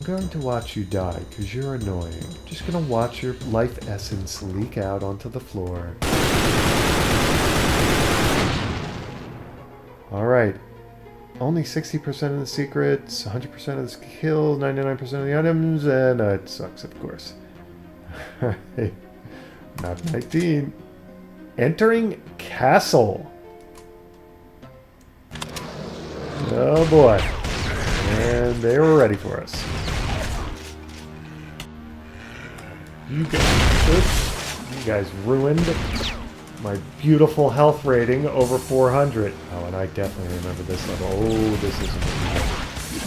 going to watch you die because you're annoying. I'm just going to watch your life essence leak out onto the floor. Alright. Only 60% of the secrets, 100% of the kills, 99% of the items, and it sucks, of course. Alright. Map 19. Entering Castle. Oh boy. And they were ready for us. You guys ruined my beautiful health rating over 400. Oh, and I definitely remember this level. Oh, this isn't good.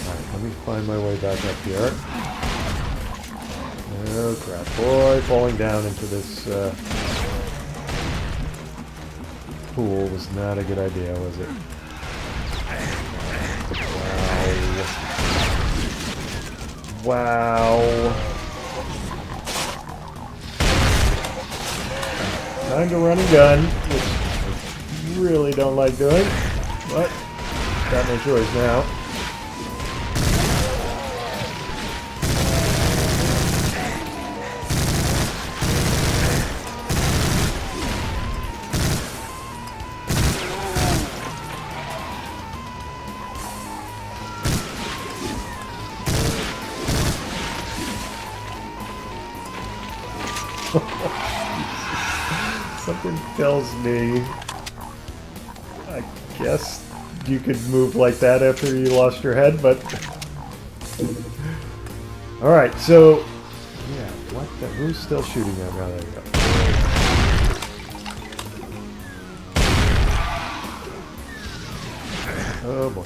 Alright, let me find my way back up here. Oh crap. Boy, falling down into this pool was not a good idea, was it? Wow. Time to run and gun, which I really don't like doing, but got no choice now. Something tells me, I guess you could move like that after you lost your head, but... Alright, so... Yeah, what the... Who's still shooting at me? Oh, there you go. Oh boy.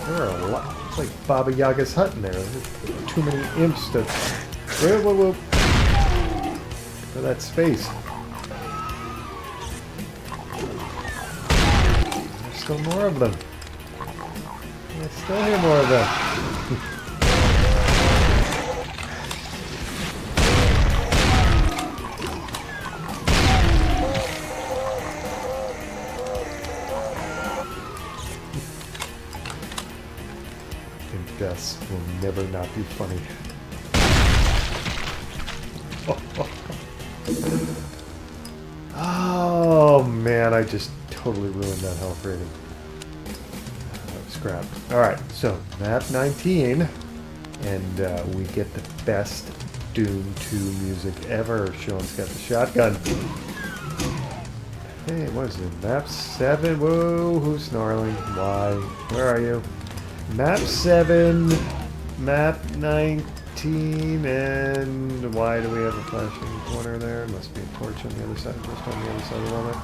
There are a lot... It's like Baba Yaga's hut in there. There's too many imps to... Whoa, whoa, whoa. For that space. There's still more of them. I still hear more of them. And deaths will never not be funny. Oh man, I just totally ruined that health rating. That was crap. Alright, so map 19, and we get the best Doom 2 music ever. Sean's got the shotgun. Hey, what is it? Map 7? Whoa, who's snarling? Why? Where are you? Map 7, map 19, and why do we have a flashing corner there? Must be a torch on the other side, just on the other side of the limit.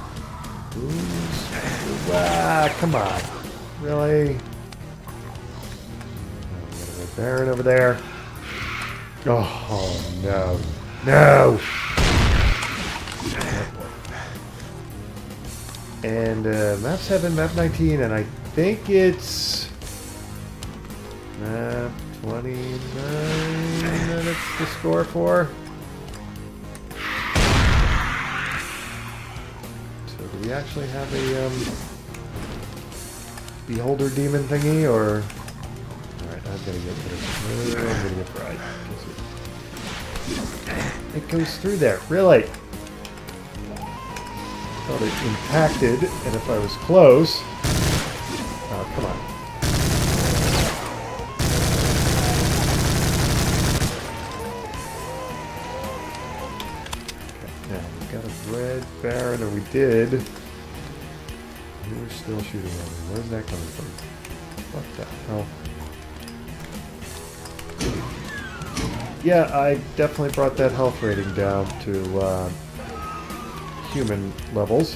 Ah, come on. Really? Oh, we got a red baron over there. Oh, no. No! And map 7, map 19, and I think it's map 29 that it's the score for. So do we actually have a beholder demon thingy, or... Alright, I'm gonna get fried. It goes through there, really? Thought it impacted, and if I was close... Oh, come on. Okay, now we got a red baron, or we did. We were still shooting at me. Where's that coming from? What the hell? Yeah, I definitely brought that health rating down to, human levels.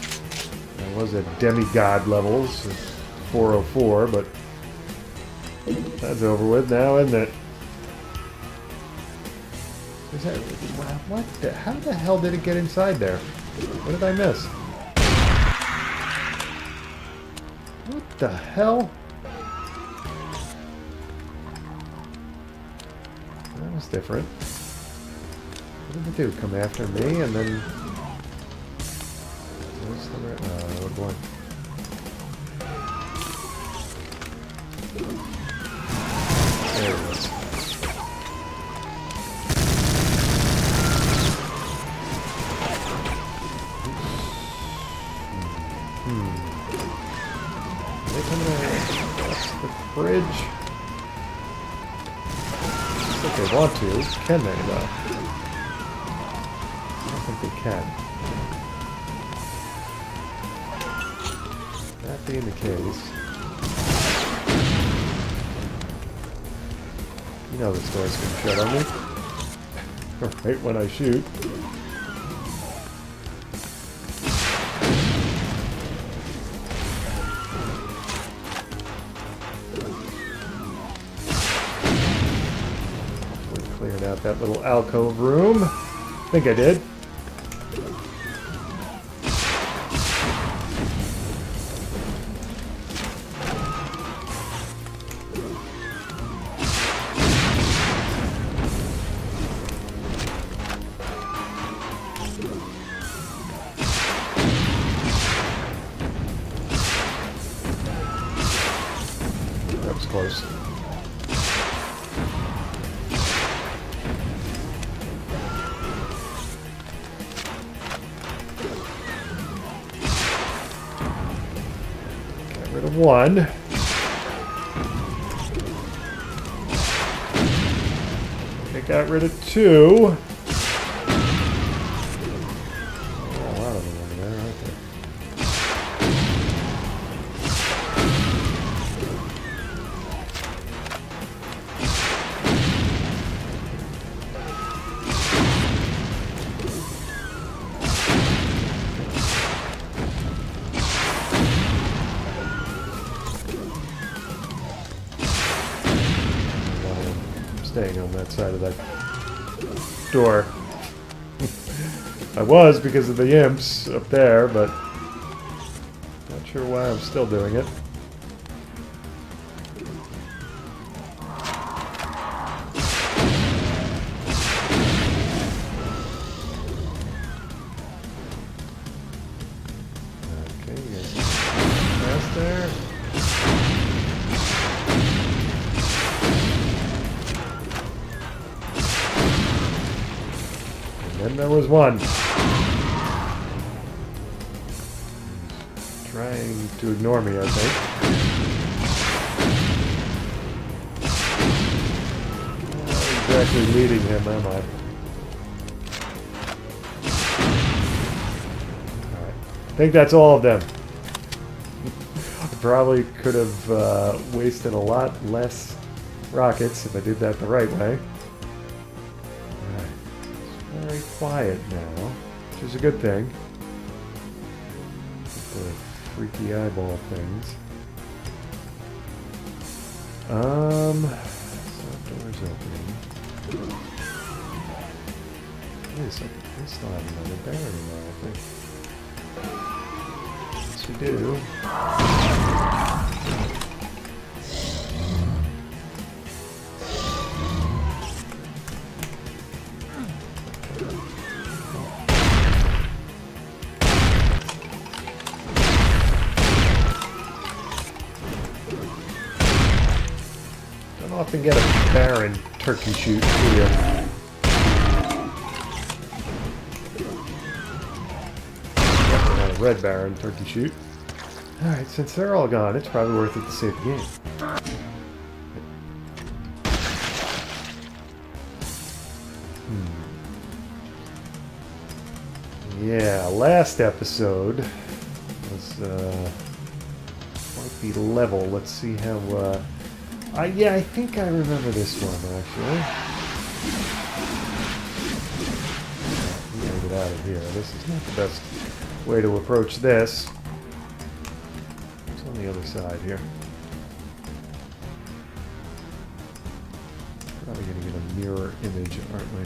I was at demigod levels, 404, but that's over with now, isn't it? Is that, what the, how the hell did it get inside there? What did I miss? What the hell? That was different. What did it do? Come after me and then... Oh boy. they coming across the bridge? I think they want to. Can they, though? I don't think they can. That being the case... You know this door's gonna shut on me. Right when I shoot. Cleared out that little alcove room. I think I did. That was close. Rid of one. I got rid of two. Oh, a lot of them over there, aren't there? Staying on that side of that door. I was because of the imps up there, but not sure why I'm still doing it. Okay, you guys past there. And there was one. Trying to ignore me, I think. Not exactly leading him, am I? Alright. I think that's all of them. I probably could have wasted a lot less rockets if I did that the right way. Very quiet now, which is a good thing. The freaky eyeball things. That door's opening. Wait a second, we still have another barrier now, I think. Yes, we do. Often get a Baron turkey shoot to you. Definitely not a red Baron turkey shoot. Alright, since they're all gone, it's probably worth it to save the game. Yeah, last episode was quite the level. Let's see how yeah, I think I remember this one, actually. We gotta get out of here. This is not the best way to approach this. It's on the other side here. Probably gonna get a mirror image, aren't we?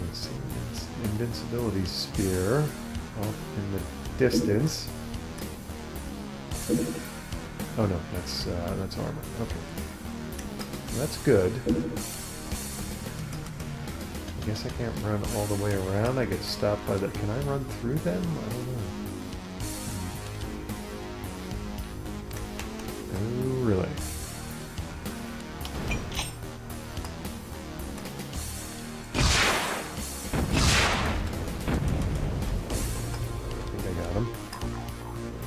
Let's see. It's invincibility spear off in the distance. Oh no, that's armor. Okay, that's good. I guess I can't run all the way around. I get stopped by the. Can I run through them? I don't know. Oh really?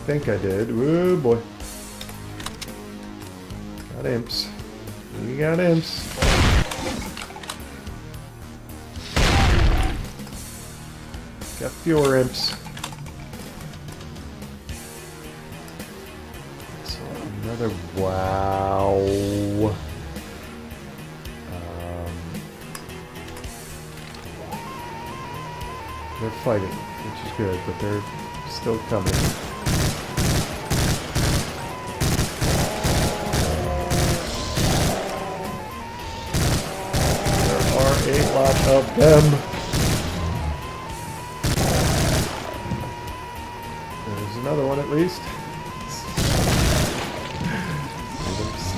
think I did. Oh boy. Got imps. We got imps. Got fewer imps. So another wow. They're fighting, which is good, but they're still coming. There are a lot of them. There's another one at least.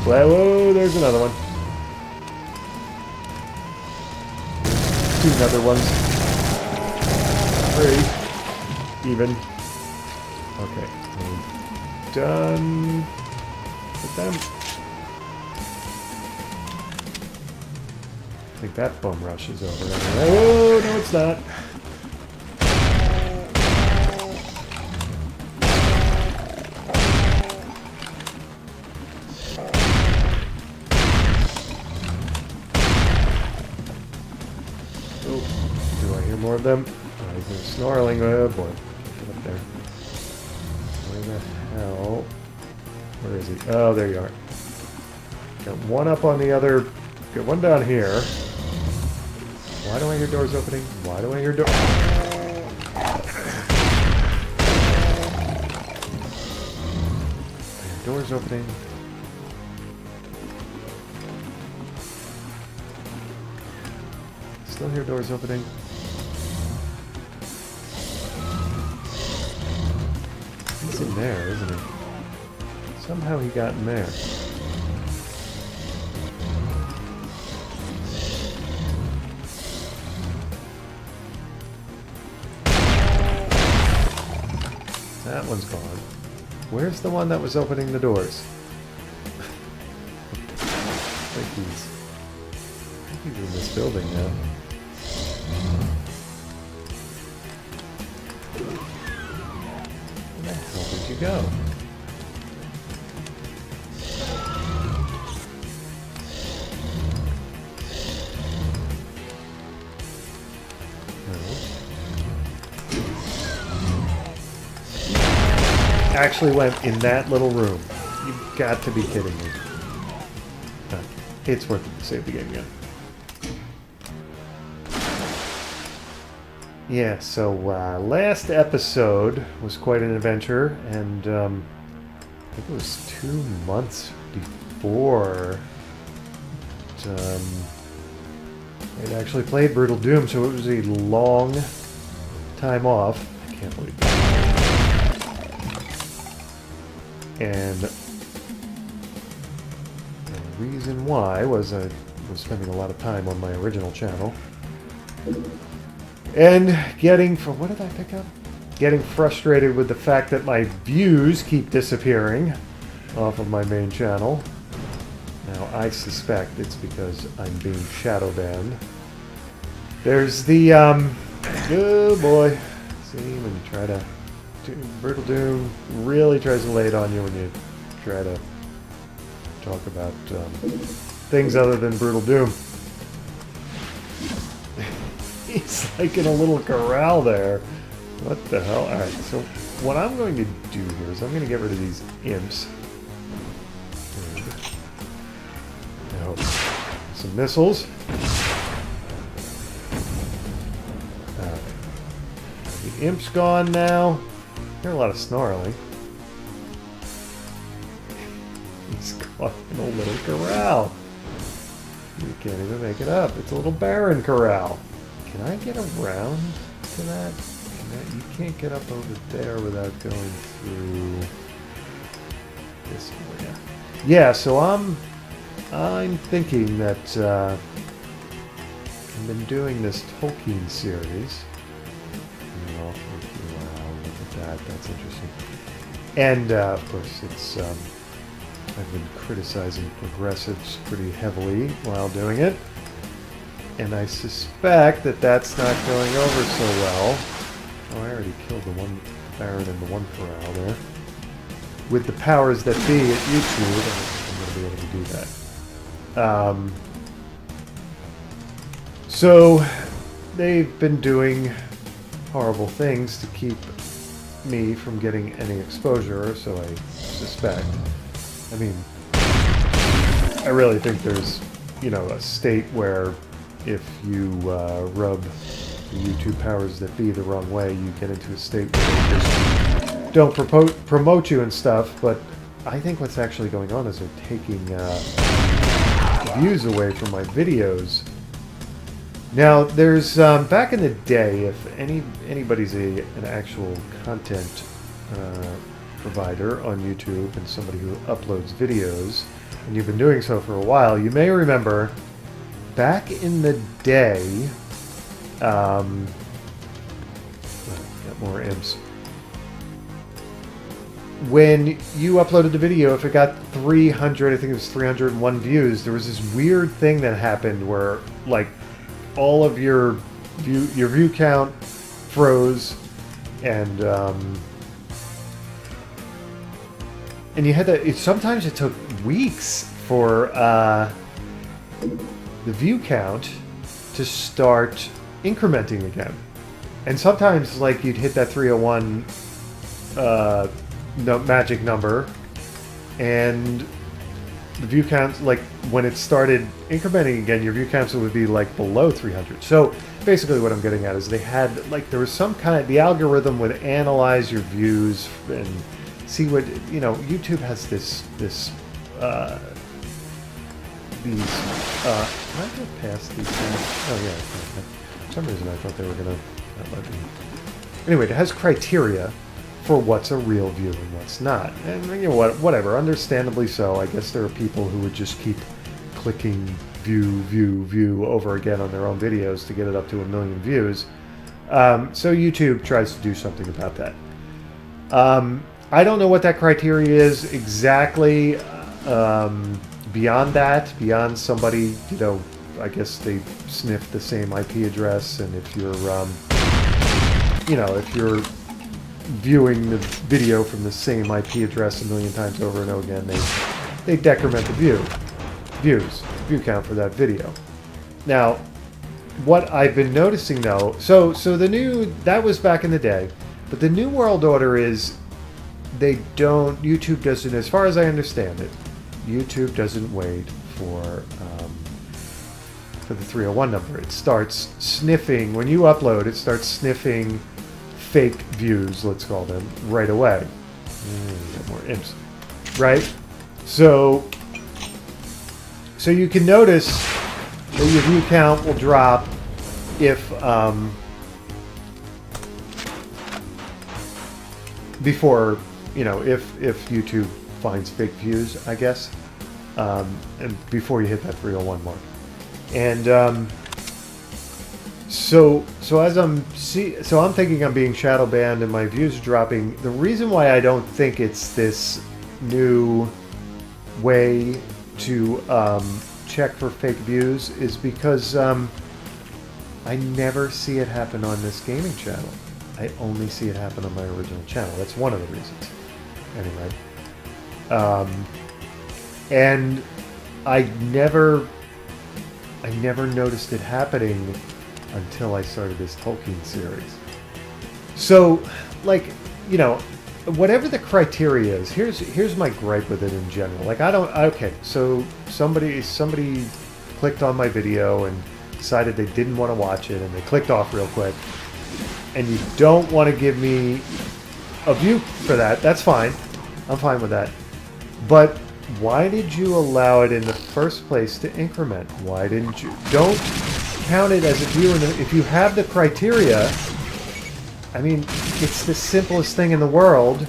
Whoa, there's another one. There's 2 other ones. 3. Even. Okay. We're done with them. I think that bum rush is over. Oh, no it's not. Oh, do I hear more of them? They're snarling. Oh boy. Get up there. Where the hell? Where is he? Oh, there you are. Got one up on the other. Got one down here. Why do I hear doors opening? Why do I hear doors? Doors opening. Still hear doors opening. He's in there, isn't he? Somehow he got in there. That one's gone. Where's the one that was opening the doors? I think he's in this building now. Where the hell did you go? Actually went in that little room. You've got to be kidding me. It's worth it to save the game again. Yeah, so last episode was quite an adventure, and I think it was 2 months before I'd actually played Brutal Doom, so it was a long time off. I can't believe that. And the reason why was I was spending a lot of time on my original channel. And getting, what did I pick up? Getting frustrated with the fact that my views keep disappearing off of my main channel. Now, I suspect it's because I'm being shadow banned. There's the, oh boy. See, when you try to... Brutal Doom really tries to lay it on you when you try to talk about things other than Brutal Doom. He's like in a little corral there. What the hell? Alright, so what I'm going to do here is I'm going to get rid of these imps. Now, some missiles. The imp's gone now. I hear a lot of snarling. He's caught in a little corral. You can't even make it up. It's a little barren corral. Can I get around to that? You can't get up over there without going through this area. Yeah, so I'm thinking that I've been doing this Tolkien series. Wow, look at that. That's interesting. And of course, it's I've been criticizing progressives pretty heavily while doing it. And I suspect that that's not going over so well. Oh, I already killed the one Baron in the one corral there. with the powers that be at YouTube, I don't think I'm going to be able to do that. So they've been doing horrible things to keep me from getting any exposure, so I suspect. I mean, I really think there's, you know, a state where if you rub the YouTube powers that be the wrong way, you get into a state where they just don't promote you and stuff, but I think what's actually going on is they're taking views away from my videos. Now, there's, back in the day, if anybody's an actual content provider on YouTube and somebody who uploads videos, and you've been doing so for a while, you may remember back in the day, got more imps. When you uploaded the video, if it got 300, I think it was 301 views, there was this weird thing that happened where, like, all of your view count froze, and you had to. Sometimes it took weeks for the view count to start incrementing again, and sometimes like you'd hit that 301 magic number, and the view count, like when it started incrementing again, your view counts would be like below 300. So basically what I'm getting at is they had, like, there was some kind of, the algorithm would analyze your views and see what, you know, YouTube has these, can I go past these things? Oh yeah, for some reason I thought they were gonna not let me. Anyway, it has criteria for what's a real view and what's not. And you know what, whatever, understandably so. I guess there are people who would just keep clicking view over again on their own videos to get it up to 1 million views. So YouTube tries to do something about that. I don't know what that criteria is exactly. Beyond that, beyond somebody, you know, I guess they sniff the same IP address, and if you're, you know, if you're viewing the video from the same IP address 1 million times over and over again, they decrement the view count for that video. Now, what I've been noticing though, so the new, that was back in the day, but the new world order is YouTube doesn't, as far as I understand it, YouTube doesn't wait for the 301 number. It starts sniffing, when you upload, it starts sniffing fake views, let's call them, right away. Get more imps. Right? So you can notice that your view count will drop if before, you know, if YouTube finds fake views, I guess, and before you hit that 301 mark. And so I'm thinking I'm being shadow banned and my views are dropping. The reason why I don't think it's this new way to check for fake views is because I never see it happen on this gaming channel. I only see it happen on my original channel. That's one of the reasons. Anyway, and I never noticed it happening until I started this Tolkien series. So, like, you know, whatever the criteria is, here's my gripe with it in general. Like, okay, so somebody clicked on my video and decided they didn't want to watch it, and they clicked off real quick, and you don't want to give me a view for that, that's fine. I'm fine with that. But why did you allow it in the first place to increment? Why didn't you? Don't count it as a view. If you have the criteria, I mean, it's the simplest thing in the world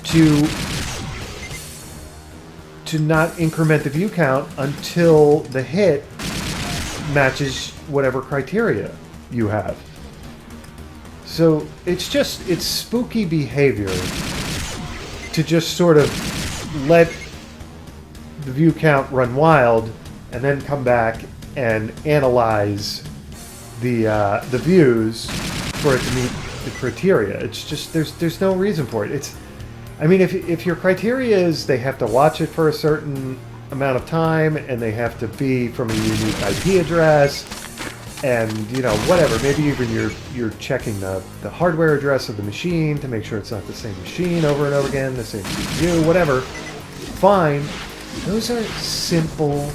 to not increment the view count until the hit matches whatever criteria you have. So it's spooky behavior to just sort of let the view count run wild and then come back and analyze the views for it to meet the criteria. It's just there's no reason for it. I mean, if your criteria is they have to watch it for a certain amount of time and they have to be from a unique IP address, and you know, whatever, maybe even you're checking the hardware address of the machine to make sure it's not the same machine over and over again, the same CPU, whatever, fine. Those are simple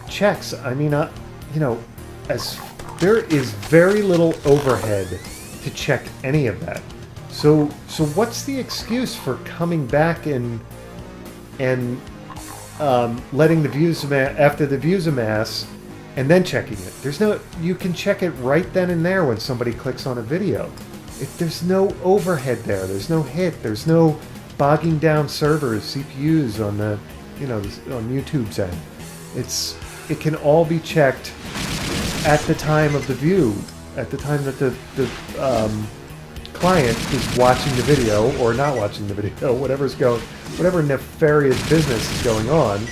checks. I mean, you know, as there is very little overhead to check any of that. So what's the excuse for coming back and letting the views after the views amass and then checking it? There's no, you can check it right then and there when somebody clicks on a video. There's no overhead there. There's no hit. There's no bogging down servers, CPUs on the, you know, on YouTube's end. It can all be checked at the time of the view, at the time that the client is watching the video or not watching the video, whatever nefarious business is going on.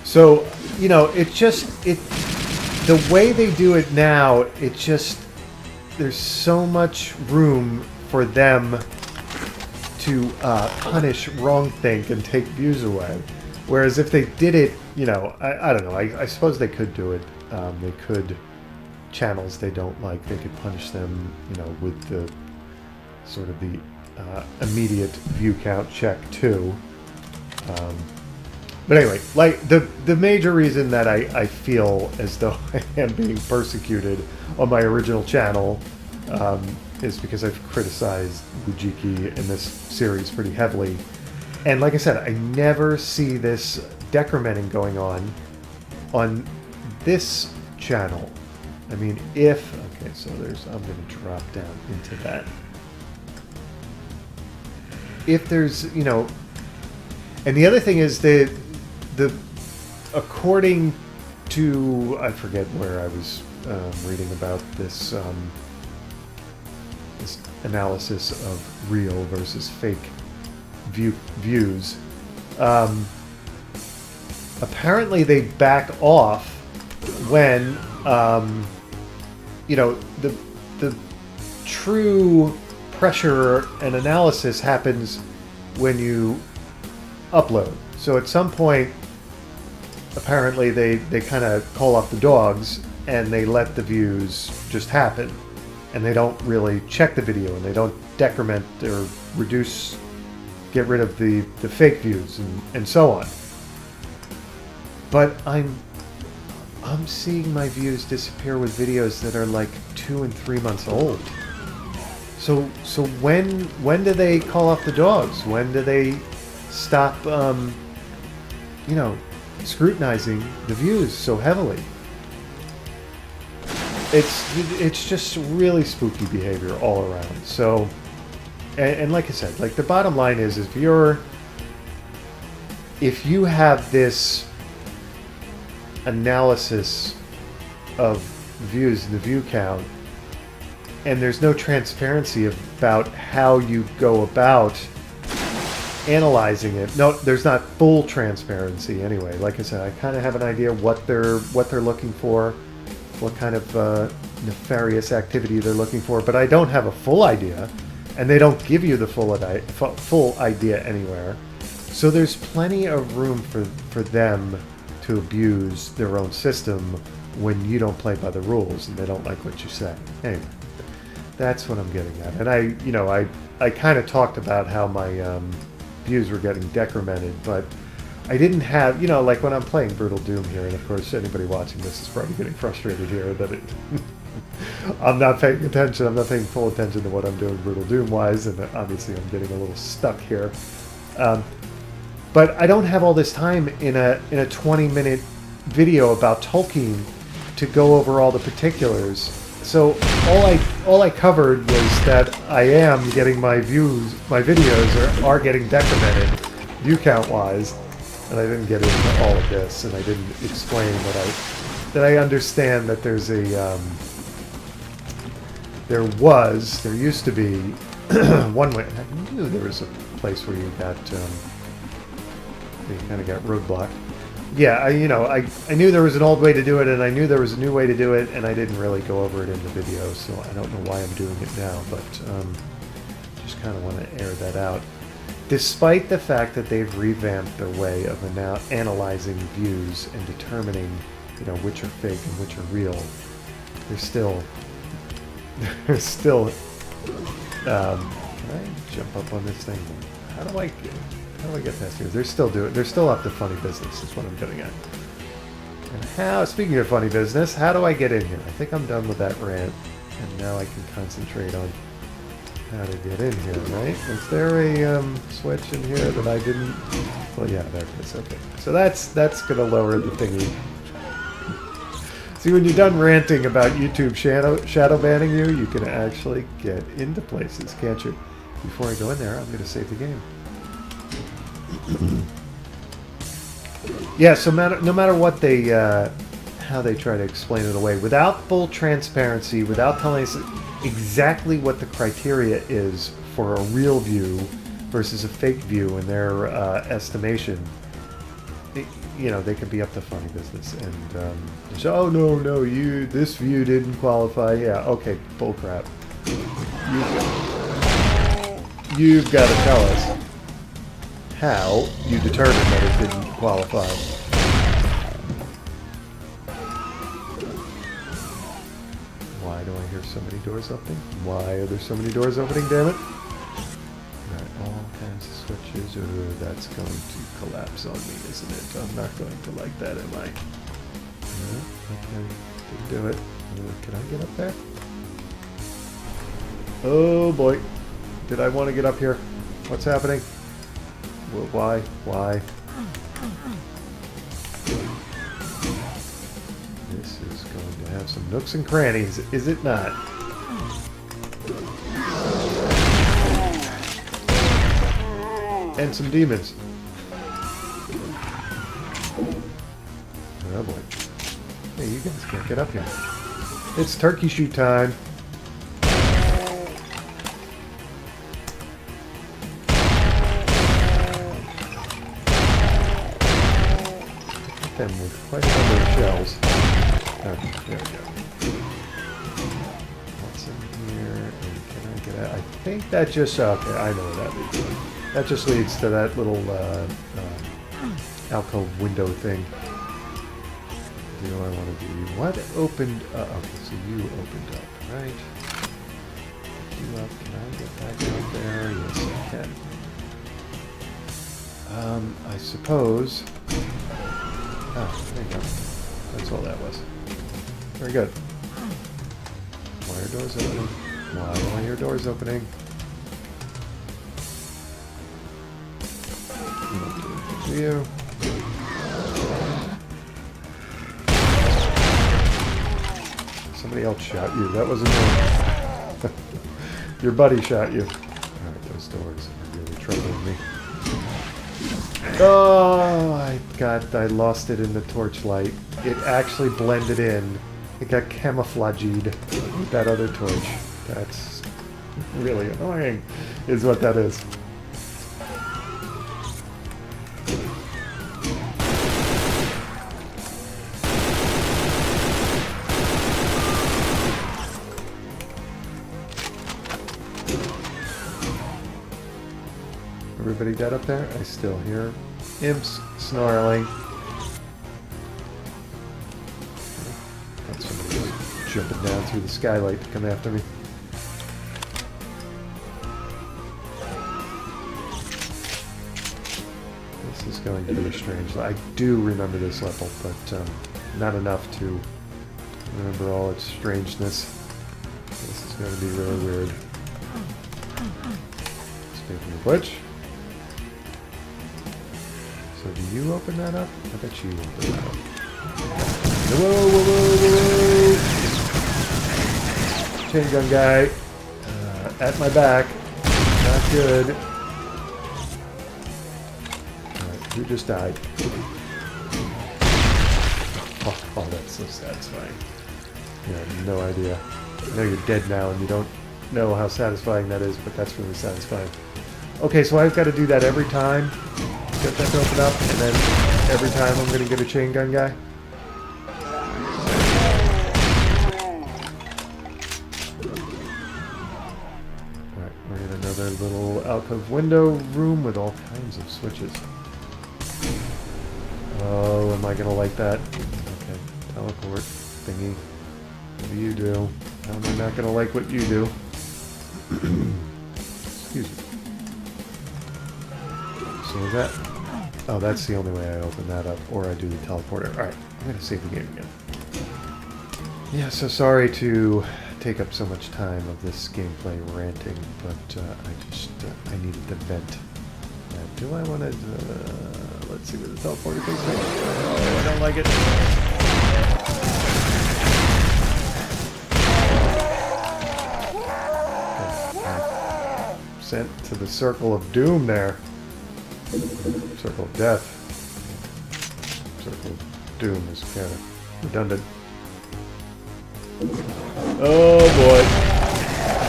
So, you know, the way they do it now, there's so much room for them to punish wrongthink and take views away. Whereas if they did it, you know, I don't know, I suppose they could do it. They could, channels they don't like, they could punish them, you know, with the sort of the immediate view count check too. But anyway, like the major reason that I feel as though I am being persecuted on my original channel is because I've criticized Wujiki in this series pretty heavily. And like I said, I never see this decrementing going on this channel. I mean, okay, so I'm going to drop down into that. If there's, you know, and the other thing is the according to, I forget where I was reading about this this analysis of real versus fake views. Apparently they back off when you know, the true pressure and analysis happens when you upload. So at some point, apparently they kind of call off the dogs and they let the views just happen, and they don't really check the video, and they don't decrement or reduce, get rid of the fake views and so on. But I'm seeing my views disappear with videos that are like 2 and 3 months old. So when do they call off the dogs? When do they stop, you know, scrutinizing the views so heavily? It's just really spooky behavior all around. So, and like I said, like the bottom line is if you have this analysis of views and the view count, and there's no transparency about how you go about analyzing it. No, there's not full transparency anyway. Like I said, I kind of have an idea what they're looking for, what kind of nefarious activity they're looking for, but I don't have a full idea, and they don't give you the full idea anywhere. So there's plenty of room for them to abuse their own system when you don't play by the rules and they don't like what you say. Anyway, that's what I'm getting at. And I kind of talked about how my views were getting decremented, but I didn't have, you know, like when I'm playing Brutal Doom here, and of course anybody watching this is probably getting frustrated here that I'm not paying attention, I'm not paying full attention to what I'm doing Brutal Doom wise, and obviously I'm getting a little stuck here. But I don't have all this time in a 20-minute video about Tolkien to go over all the particulars. So all I covered was that I am getting my videos are getting decremented view count wise, and I didn't get into all of this, and I didn't explain that I understand that there's a there used to be one way. I knew there was a place where you got you kind of got roadblocked. Yeah, I knew there was an old way to do it, and I knew there was a new way to do it, and I didn't really go over it in the video, so I don't know why I'm doing it now, but just kind of want to air that out. Despite the fact that they've revamped their way of analyzing views and determining, you know, which are fake and which are real, they're still can I jump up on this thing? How do I get past here? They're still up to funny business is what I'm getting at. And speaking of funny business, how do I get in here? I think I'm done with that rant, and now I can concentrate on how to get in here, right? Is there a switch in here that I didn't? Well, yeah, there it is. Okay, so that's gonna lower the thingy. See, when you're done ranting about YouTube shadow banning you, you can actually get into places, can't you? Before I go in there, I'm gonna save the game. Yeah, so no matter what they, how they try to explain it away, without full transparency, without telling us exactly what the criteria is for a real view versus a fake view in their estimation, you know, they can be up to funny business. And so, oh no, this view didn't qualify. Yeah, okay, bullcrap. You've got to tell us how you determined that it didn't qualify. Why do I hear so many doors opening? Why are there so many doors opening, damn it? Alright, all kinds of switches. Oh, that's going to collapse on me, isn't it? I'm not going to like that, am I? No, okay, didn't do it. Can I get up there? Oh boy. Did I want to get up here? What's happening? Well, why? This is going to have some nooks and crannies, is it not? And some demons. Oh boy. Hey, you guys can't get up here. It's turkey shoot time. Them with quite a number of shells. Oh, there we go. What's in here? And can I get out? I think that just... Okay, I know where that leads. That just leads to that little alcove window thing. Do I want to do? What opened... okay, so you opened up, right? You up. Can I get back out there? Yes, I can. I suppose... Oh, there you go. That's all that was. Very good. Why are doors opening? Why do I hear doors opening? You. Somebody else shot you. That wasn't me. Your buddy shot you. Alright, those doors are really troubling me. Oh, I lost it in the torchlight. It actually blended in. It got camouflaged with that other torch. That's really annoying, is what that is. Everybody dead up there? I still hear imps snarling. Got somebody jumping down through the skylight to come after me. This is going to be a strange... I do remember this level, but not enough to remember all its strangeness. This is going to be really weird. Speaking of which... So do you open that up? I bet you open that up. Whoa! Chain gun guy. At my back. Not good. Alright, who just died? Oh, that's so satisfying. You have no idea. I know you're dead now and you don't know how satisfying that is, but that's really satisfying. Okay, so I've got to do that every time. Get that to open up, and then every time I'm going to get a chain gun guy. Alright, we're going to Another little alcove window room with all kinds of switches. Oh, am I gonna like that? Okay, teleport thingy. What do you do? How am I not gonna like what you do? Excuse me. So is that... Oh, that's the only way I open that up, or I do the teleporter. Alright, I'm gonna save the game again. Yeah, so sorry to take up so much time of this gameplay ranting, but I needed to vent. Do I want to... let's see what the teleporter takes me. Oh, I don't like it. Okay. Sent to the circle of doom there. Circle of death. Circle of doom is kind of redundant. Oh boy.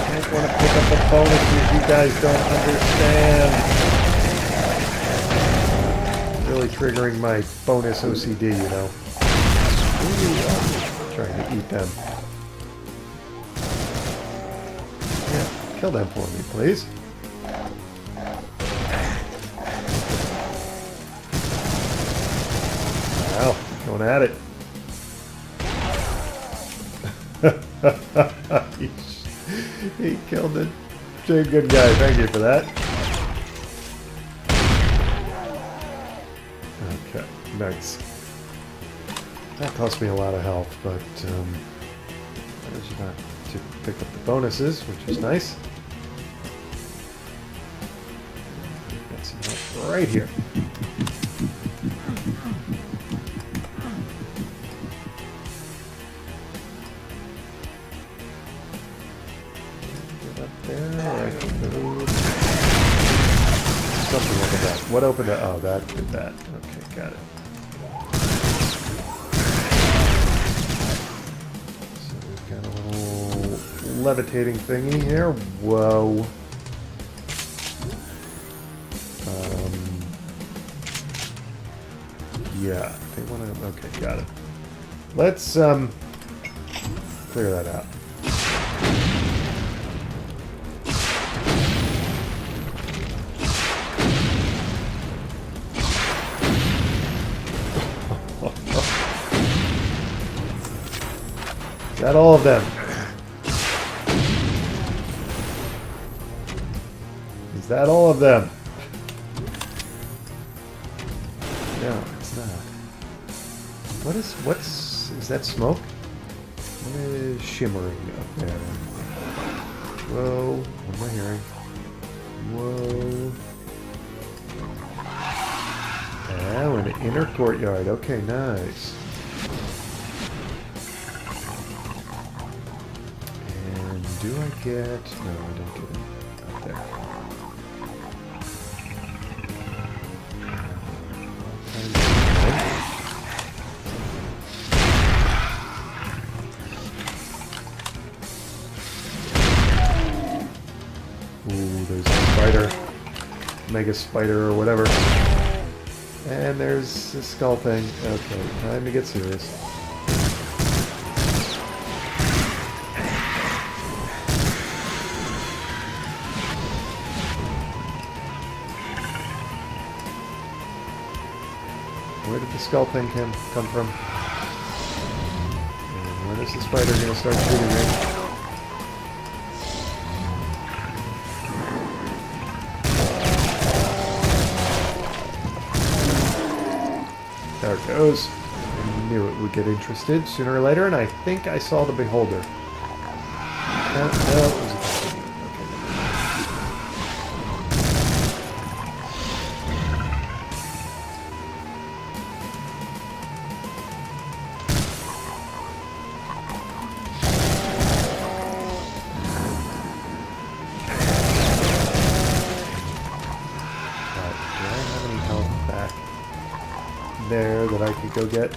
I don't want to pick up the bonuses, you guys don't understand. Really triggering my bonus OCD, you know. Ooh, trying to eat them. Yeah, kill them for me, please. Wow, going at it. He killed it. Good guy, thank you for that. Okay, nice. That cost me a lot of health, but I managed not to pick up the bonuses, which is nice. Got some health right here. Get up there, I can move. Something opened that. What opened it? Oh, that did that. Okay, got it. So we've got a little levitating thingy here. Whoa. Yeah, they want to... Okay, got it. Let's clear that out. Is that all of them? Is that all of them? No, it's not. Is that smoke? What is shimmering up there? Whoa, what am I hearing? Whoa. Oh, an inner courtyard. Okay, nice. Do I get... No, I don't get it up there. Ooh, there's a spider. Mega spider or whatever. And there's the skull thing. Okay, time to get serious. Where did the skull thing come from? And when is the spider going to start shooting me? There it goes. I knew it would get interested sooner or later, and I think I saw the beholder. No, it was a company. There that I could go get.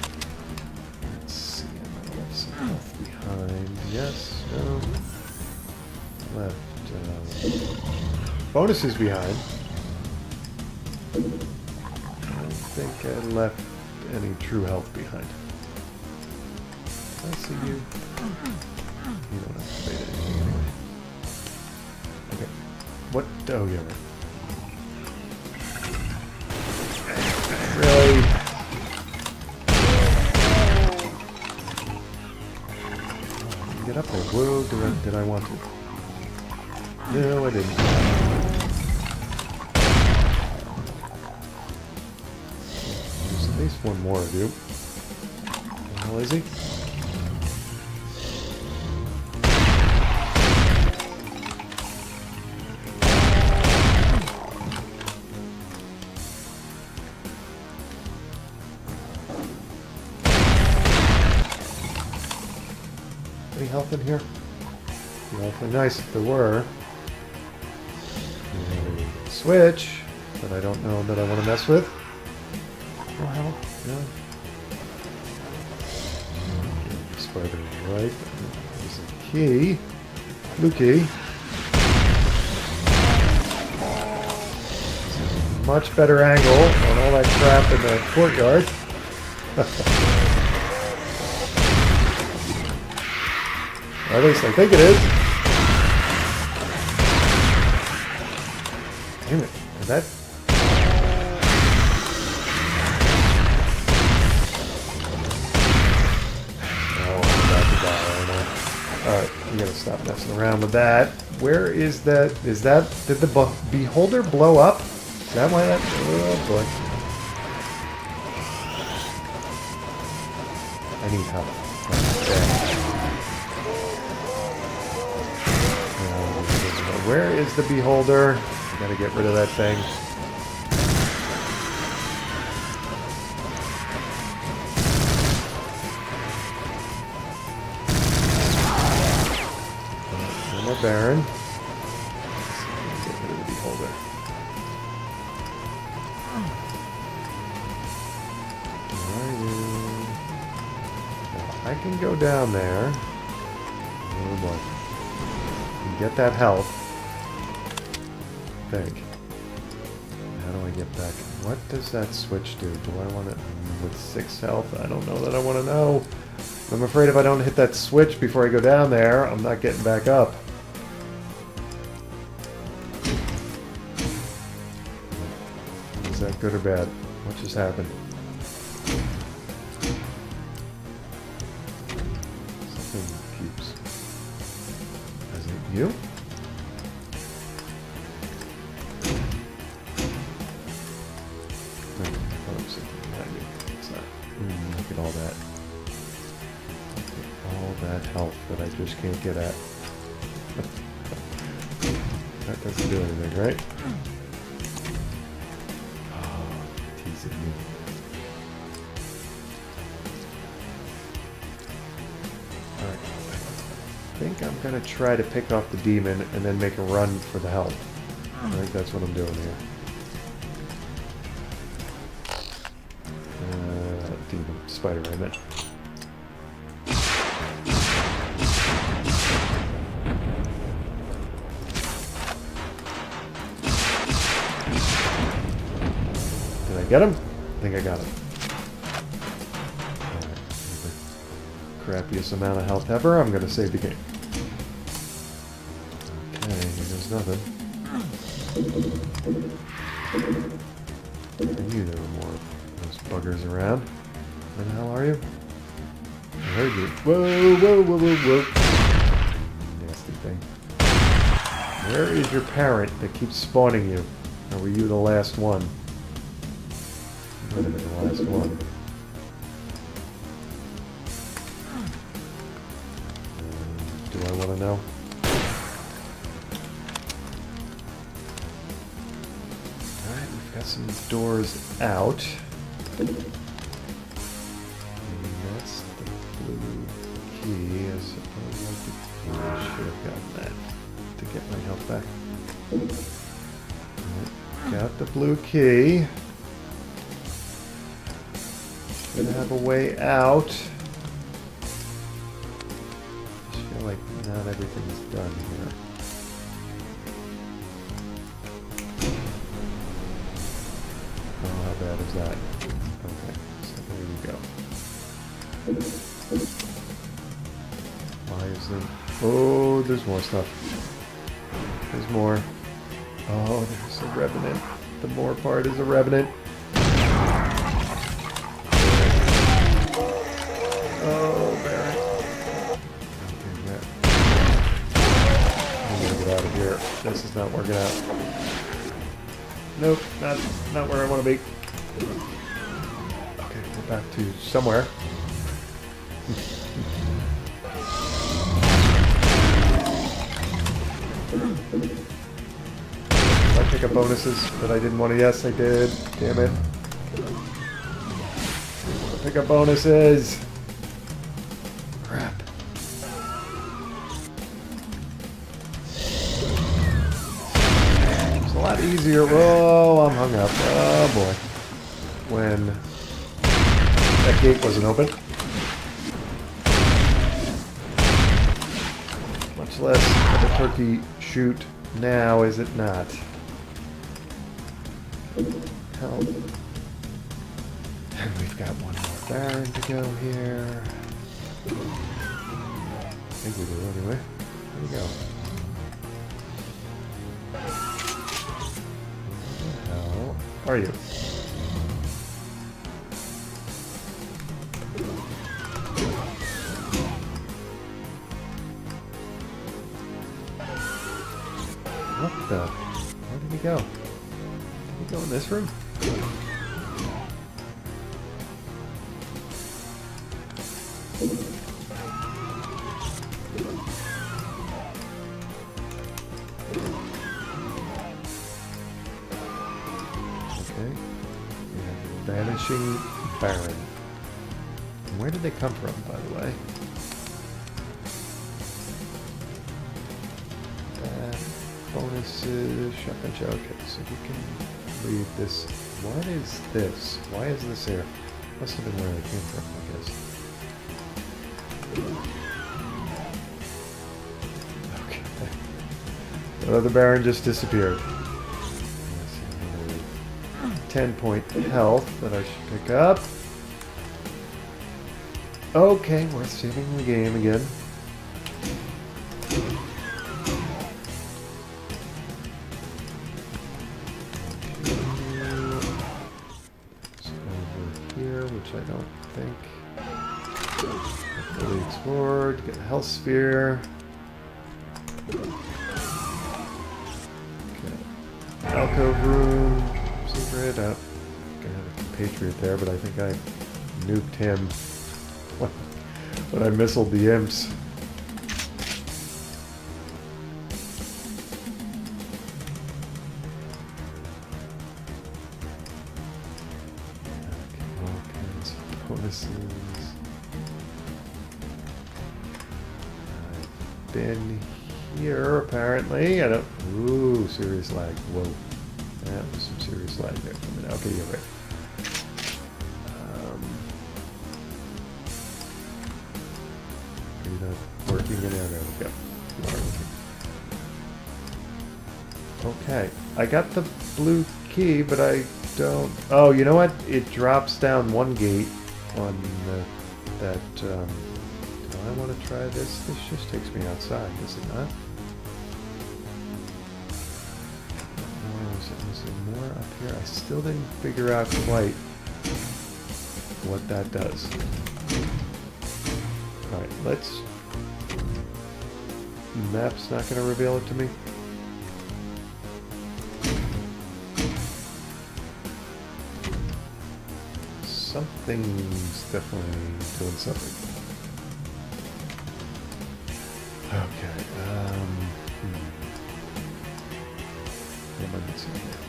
Let's see, I might left some health behind. Yes, no. Left bonuses behind. I don't think I left any true health behind. I see you. You don't activate anything anyway. Okay. What? Oh, yeah. Really? Get up there. Whoa, did I want to? No, I didn't. There's at least one more of you. Where the hell is he? Any health in here? Awfully nice if there were. Switch that I don't know that I want to mess with. No hell. No. Spider right. There's a key. Blue key. This is a much better angle on all that crap in the courtyard. Or at least I think it is. Damn it. Is that... Oh, I'm about to die, aren't I? Alright, we gotta stop messing around with that. Where is that? Is that... Did the beholder blow up? Is that why that... Oh, boy. I need help. Where is the beholder? I gotta get rid of that thing. I'm a Baron. Get rid of the beholder. Where are you? Now, I can go down there. Oh boy. And get that health. Think. How do I get back? What does that switch do? Do I want it with 6 health? I don't know that I want to know. I'm afraid if I don't hit that switch before I go down there, I'm not getting back up. Is that good or bad? What just happened? Something keeps... Is it you? Look at all that. Look at all that health that I just can't get at. That doesn't do anything, right? Oh, teasing me. Alright. I think I'm gonna try to pick off the demon and then make a run for the health. I think that's what I'm doing here. Demon. Spider, I meant. Did I get him? I think I got him. Alright. The crappiest amount of health ever. I'm going to save the game. Okay, here goes nothing. I knew there were more of those buggers around. Where the hell are you? I heard you. Whoa, whoa, whoa, whoa, whoa. Nasty thing. Where is your parent that keeps spawning you? Or were you the last one? You might have been the last one. Do I want to know? Alright, we've got some doors out. Key, I suppose I should have gotten that to get my health back. Right, got the blue key. Should have a way out. I feel like not everything is done here. Oh, how bad is that? Okay, so there we go. Why is there... Oh, there's more stuff. There's more. Oh, there's a revenant. The more part is a revenant. Oh, Barry. I'm gonna get out of here. This is not working out. Nope, not where I want to be. Okay, go back to somewhere. Did I pick up bonuses that I didn't want to? Yes, I did. Damn it. Pick up bonuses. Crap. It's a lot easier. Oh, I'm hung up. Oh boy. When that gate wasn't open. Much less of a turkey shoot now, is it not? Help. And we've got one more Baron to go here. I think we do anyway. There we go. Where the hell are you? What the? Where did he go? Did he go in this room? Okay. We have Vanishing Baron. And where did they come from, by the way? Bonuses, shotgun shell. Okay, so we can read this. What is this? Why is this here? Must have been where they came from, I guess. Okay. The Baron just disappeared. 10-point health that I should pick up. Okay, we're saving the game again. Which I don't think fully explored. Get a health sphere. Okay. Alcove room. Secret. Gonna have a compatriot there, but I think I nuked him when I missiled the imps. Bonuses. I've been here apparently. I don't. Ooh, serious lag. Whoa, that was some serious lag there. Okay, you're right. You're not working in there. There we go. You are working. Okay, I got the blue key, but I don't. Oh, you know what? It drops down one gate on that. Do I want to try this? This just takes me outside, does it not? Is there more up here? I still didn't figure out quite what that does. Alright, let's... Map's not going to reveal it to me? Something's definitely doing something. Okay, what am I missing here?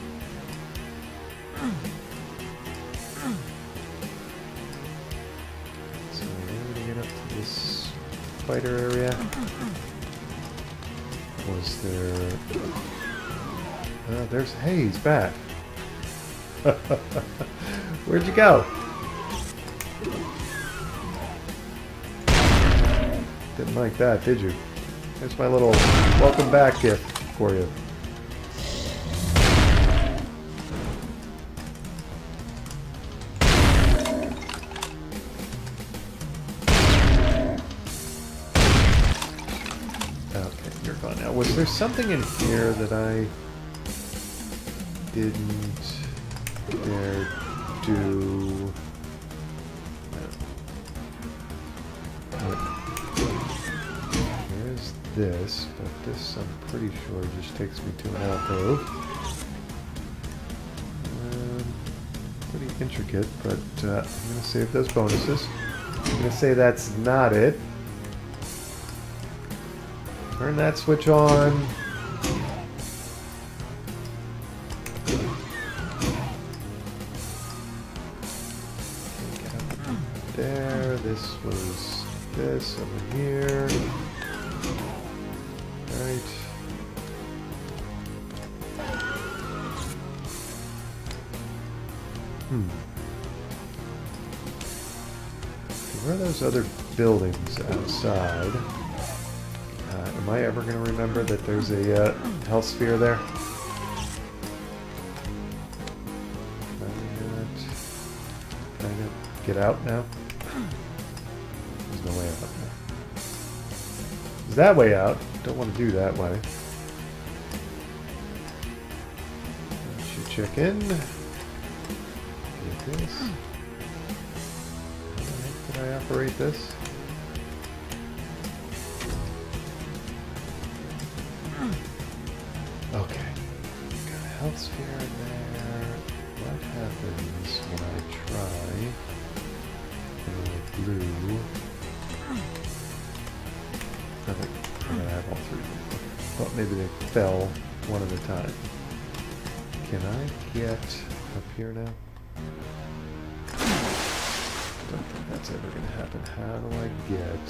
So we're going to get up to this spider area. Was there... there's... Hey, he's back! Where'd you go? Didn't like that, did you? There's my little welcome back gift for you. Okay, you're gone now. Was there something in here that I didn't dare do. Here's this, but this I'm pretty sure just takes me to an alcove. Pretty intricate, but I'm going to save those bonuses. I'm going to say that's not it. Turn that switch on. There, this was this over here. Right. Where are those other buildings outside? Am I ever going to remember that there's a health sphere there? Can I get out now? There's no way out there. Is that way out? Don't want to do that way. Should check in. Get this. How the heck did I operate this? Okay. Got a health sphere in there. What happens when I try blue? Nothing. I'm gonna have all three. Thought maybe they fell one at a time. Can I get up here now? Don't think that's ever gonna happen. How do I get?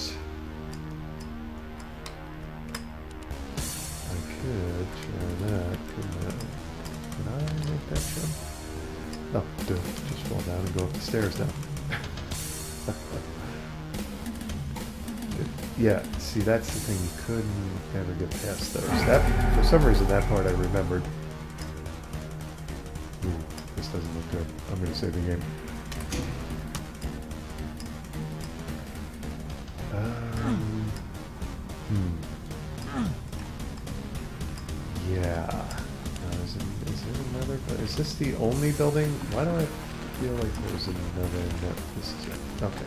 I could try that. Can I make that jump? No, do it. Just fall down and go up the stairs now. Yeah, see, that's the thing. You couldn't ever get past those. That, for some reason, that part I remembered. Ooh, this doesn't look good. I'm going to save the game. Yeah. Is there another? Is this the only building? Why do I feel like there's another? No, this is it. Okay.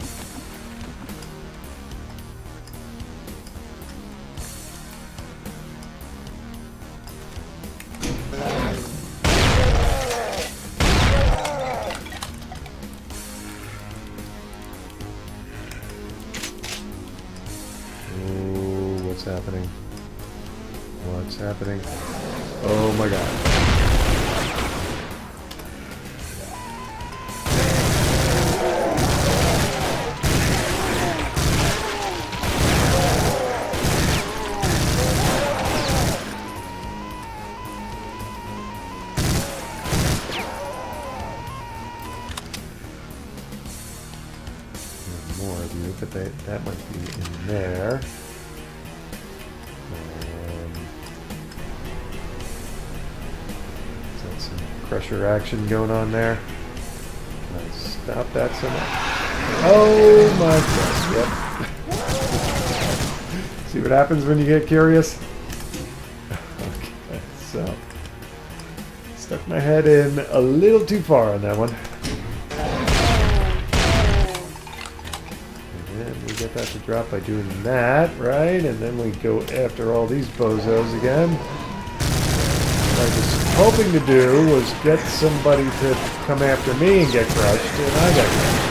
Happening? What's happening? Oh my god. There's more of you, but that might be in there. Pressure action going on there. Can I stop that somehow? Oh my god. Yep. See what happens when you get curious? Okay, so stuck my head in a little too far on that one. And then we get that to drop by doing that, right? And then we go after all these bozos again. What I was hoping to do was get somebody to come after me and get crushed, and I got crushed.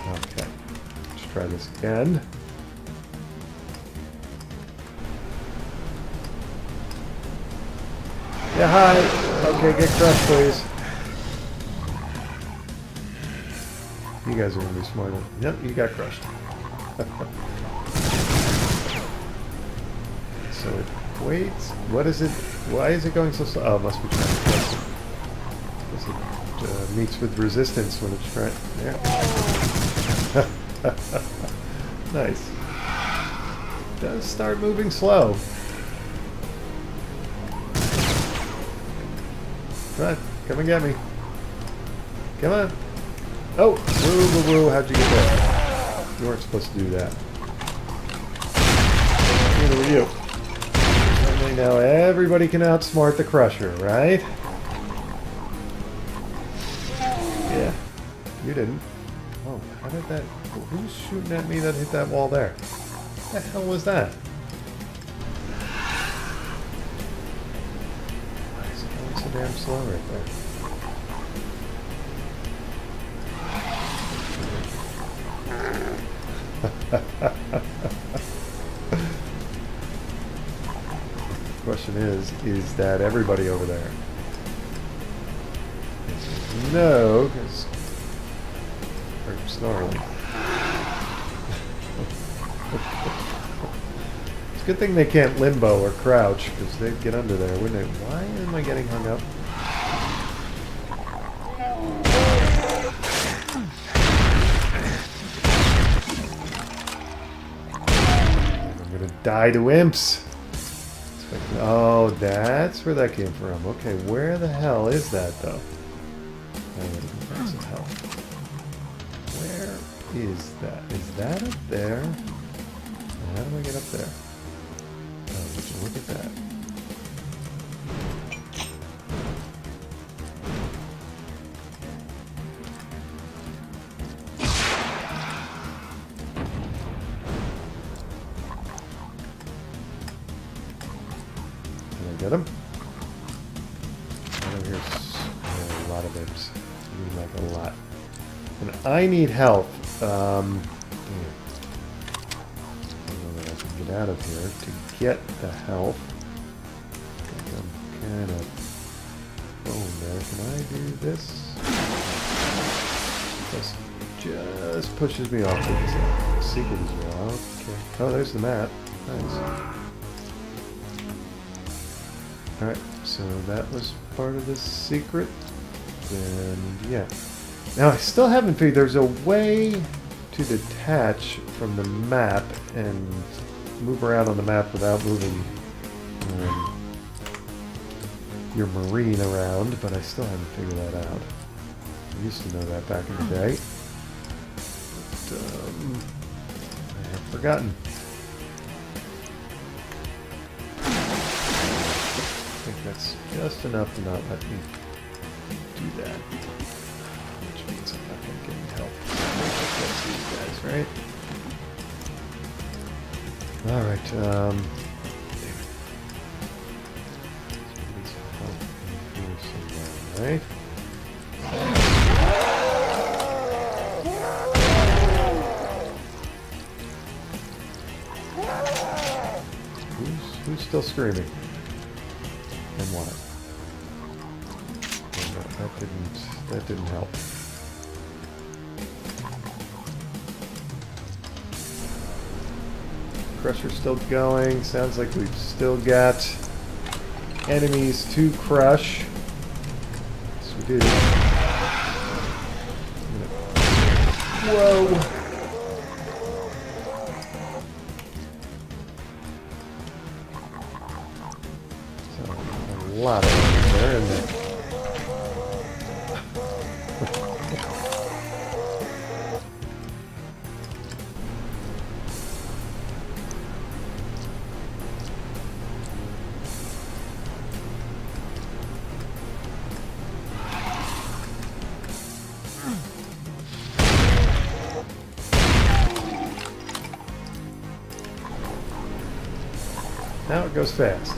Okay, let's try this again. Yeah, hi. Okay, get crushed, please. You guys are going to be smarter. Yep, you got crushed. So it waits. What is it? Why is it going so slow? Oh, it must be trying to crush it. Because it meets with resistance when it's trying. There. Nice. It does start moving slow. Come on. Come and get me. Come on. Oh! Woo, woo, woo. How'd you get there? You weren't supposed to do that. Neither were you. Suddenly now everybody can outsmart the Crusher, right? Yeah. You didn't. Oh, how did that... Who's shooting at me that hit that wall there? What the hell was that? Why is it going so damn slow right there? The question is that everybody over there? No, because they're snarling. It's a good thing they can't limbo or crouch, because they'd get under there, wouldn't they? Why am I getting hung up? I'm gonna die to imps. Oh, that's where that came from. Okay, where the hell is that, though? That's a hell. Where is that? Is that up there? How do I get up there? Oh, would you look at that? Get him? Over here's a lot of imps. I mean, like a lot. And I need help. I don't know that I can get out of here to get the help. I'm kind of bone there. Can I do this? This just pushes me off to the side. Secret as well. Okay. Oh, there's the map. Nice. Alright, so that was part of the secret, and yeah. Now I still haven't figured, there's a way to detach from the map and move around on the map without moving your marine around, but I still haven't figured that out. I used to know that back in the day. But, I have forgotten. I think that's just enough to not let me do that. Which means I'm not going to get any help. That's these guys, right? Alright, damn it. Somebody's help here somewhere, right? Who's still screaming? And what? Oh, no, that didn't help. Crusher's still going. Sounds like we've still got enemies to crush. Yes, we do. Whoa! A lot of enemies there, isn't there? Now it goes fast.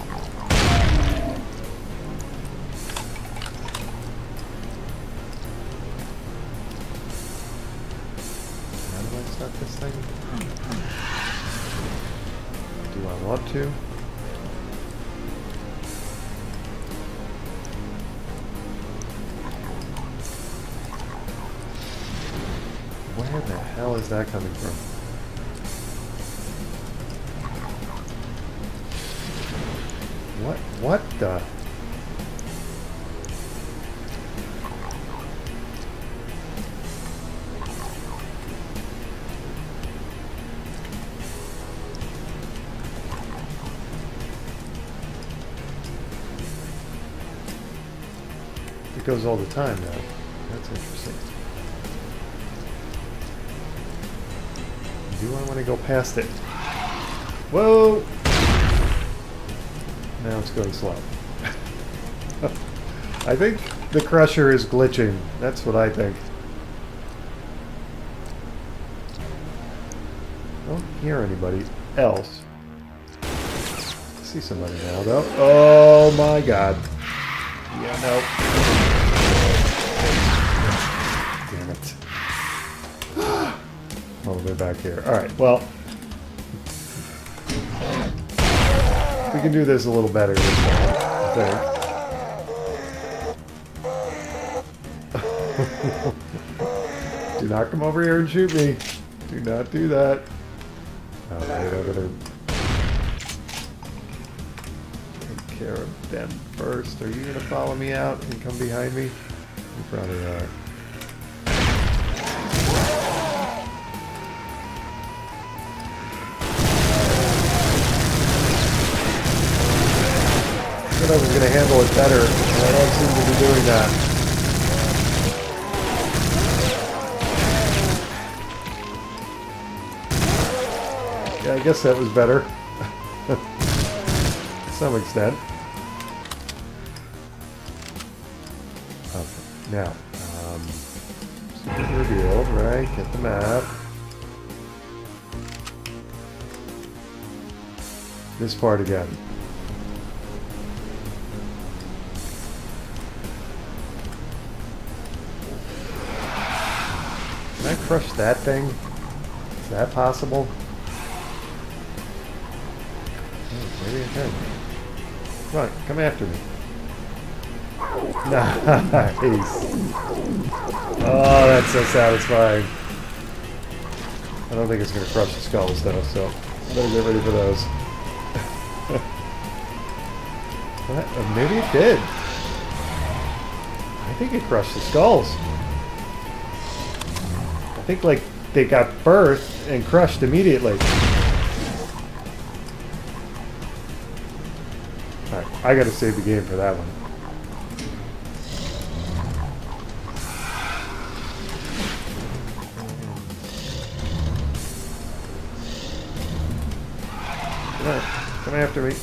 How do I start this thing? Do I want to? Where the hell is that coming from? What the? It goes all the time now. That's interesting. Do I want to go past it? Whoa! Now it's going slow. I think the crusher is glitching. That's what I think. I don't hear anybody else. I see somebody now, though. Oh my god. Yeah, no. Damn it. All the way back here. Alright, well. We can do this a little better this time, I think. Do not come over here and shoot me. Do not do that. Alright, I'm gonna take care of them first. Are you gonna follow me out and come behind me? You probably are. I thought I was gonna handle it better, and I don't seem to be doing that. Yeah, I guess that was better. To some extent. Okay, now, secret revealed, right? Get the map. This part again. Can I crush that thing? Is that possible? Maybe I can. Come on, come after me. Nice. Oh, that's so satisfying. I don't think it's going to crush the skulls though, so better get ready for those. What? Oh, maybe it did. I think it crushed the skulls. I think like they got birthed and crushed immediately. Alright, I gotta save the game for that one. Come on, come after me.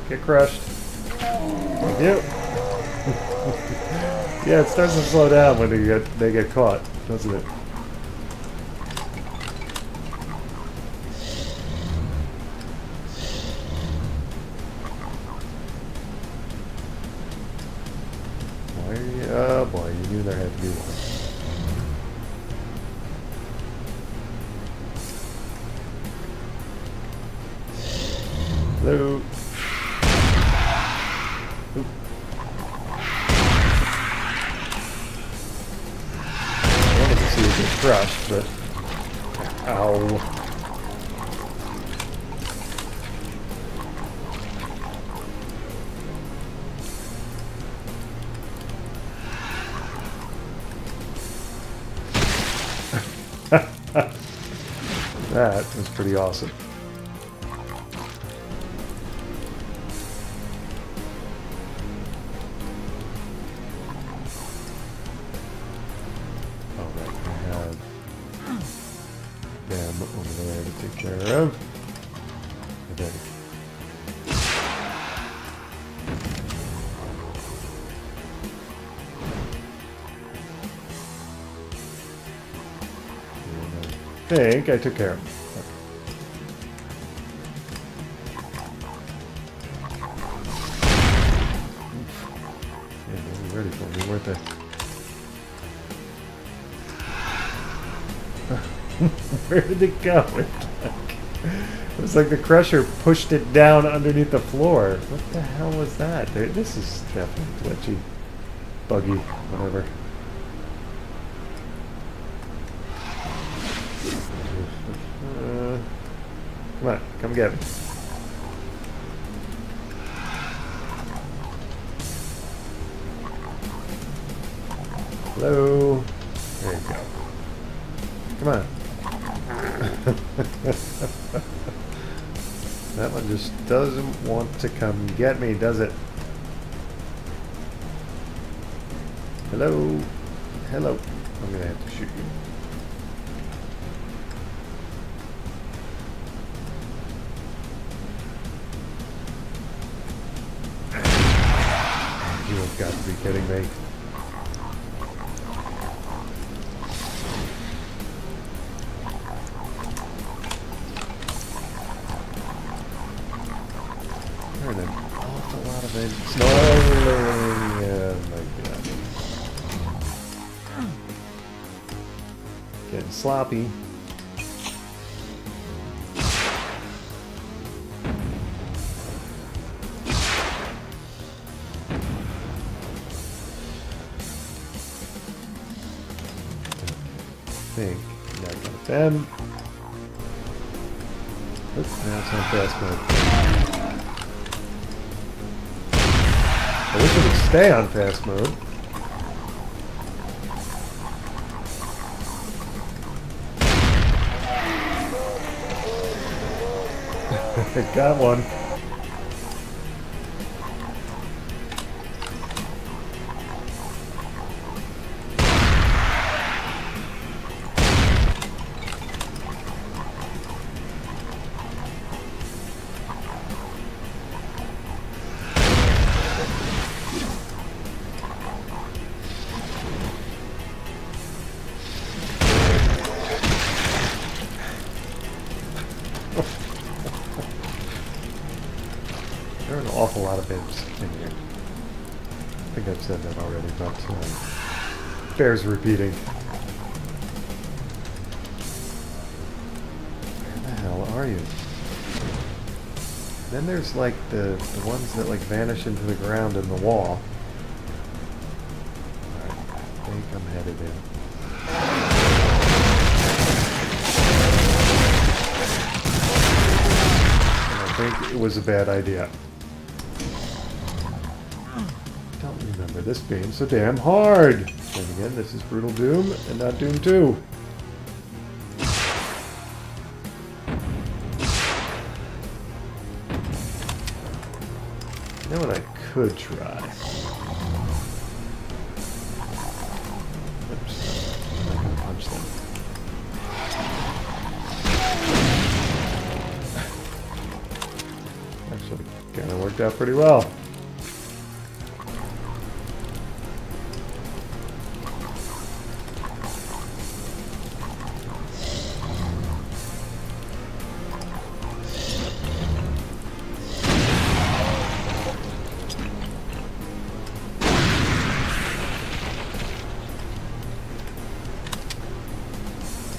Get crushed. Thank you. Yeah, it starts to slow down when they get caught, doesn't it? Oh boy, you knew there had to be one. Hello. Oop. I wanted to see it get crushed, but ow. That was pretty awesome. Alright, I have them over there to take care of. Okay. I think I took care of them. Okay. Yeah, they were ready for me, weren't they? Where did it go? It was like the crusher pushed it down underneath the floor. What the hell was that? This is definitely glitchy. Buggy, whatever. Come on, come get me. Hello. There you go. Come on. That one just doesn't want to come get me, does it? Hello? Hello. I'm gonna have to shoot you. You have got to be kidding me. There's an awful lot of it. Snarling! Oh my god. Getting sloppy. I think I got them. Oops, now it's on fast mode. I wish it would stay on fast mode. I got one. There are an awful lot of imps in here. I think I've said that already, but bears repeating. Where the hell are you? Then there's like the ones that like vanish into the ground in the wall. Alright, I think I'm headed in. I think it was a bad idea. Don't remember this being so damn hard. Then again, this is Brutal Doom and not Doom 2. You know what I could try? Oops. I'm not gonna punch them. Actually, kind of worked out pretty well.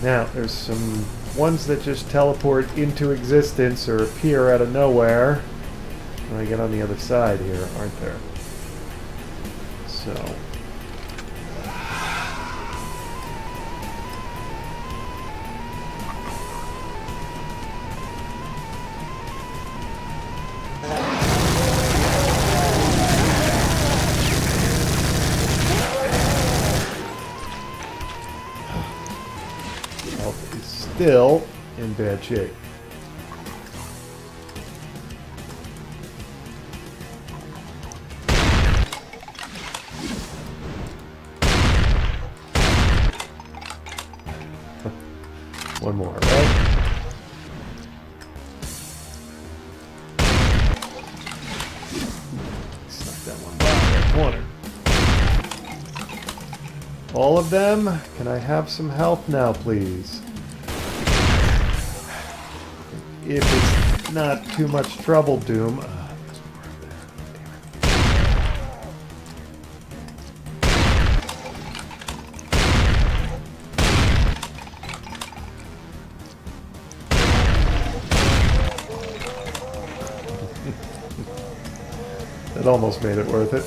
Now, there's some ones that just teleport into existence or appear out of nowhere when I get on the other side here, aren't there? So... still in bad shape. One more, right? Snuck that one by that corner. All of them? Can I have some health now, please? If it's not too much trouble, Doom. That almost made it worth it.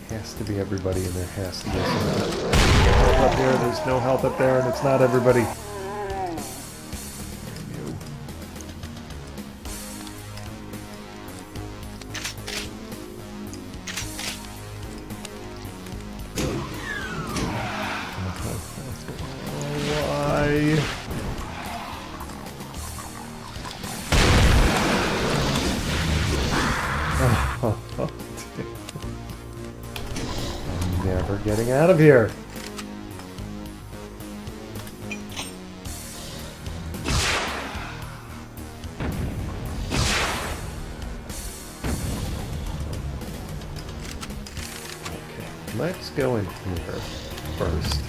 Has to be everybody, and there has to be some health up there. There's no health up there, and it's not everybody. Why? We're getting out of here. Okay, let's go in here first.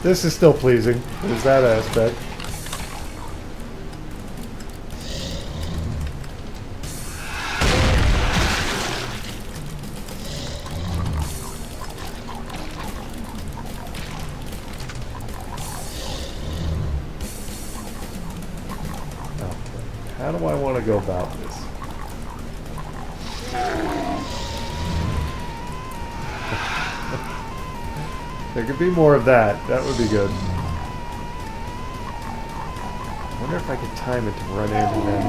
This is still pleasing. There's that aspect. How do I want to go about this? There could be more of that. That would be good. I wonder if I could time it to run in and then...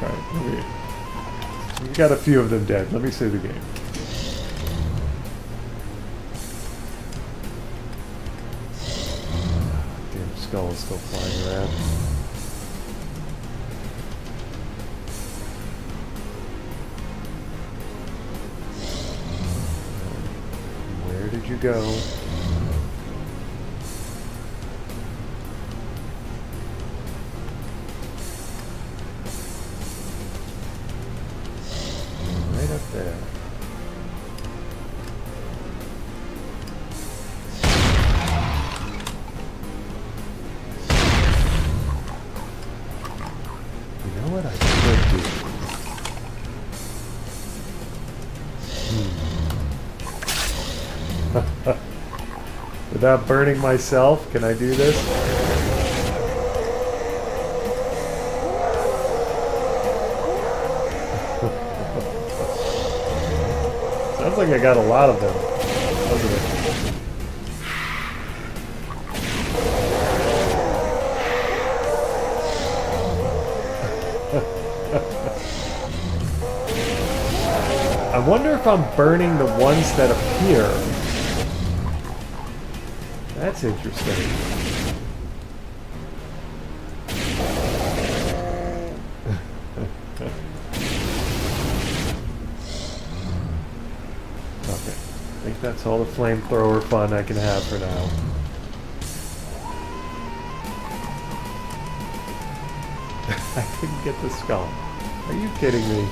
Alright, we got a few of them dead. Let me save the game. Damn skull is still flying around. Where did you go? Right up there. You know what I could do? Without burning myself, can I do this? Sounds like I got a lot of them. doesn't it? I wonder if I'm burning the ones that appear. That's interesting. Okay. I think that's all the flamethrower fun I can have for now. I didn't get the skull. Are you kidding me?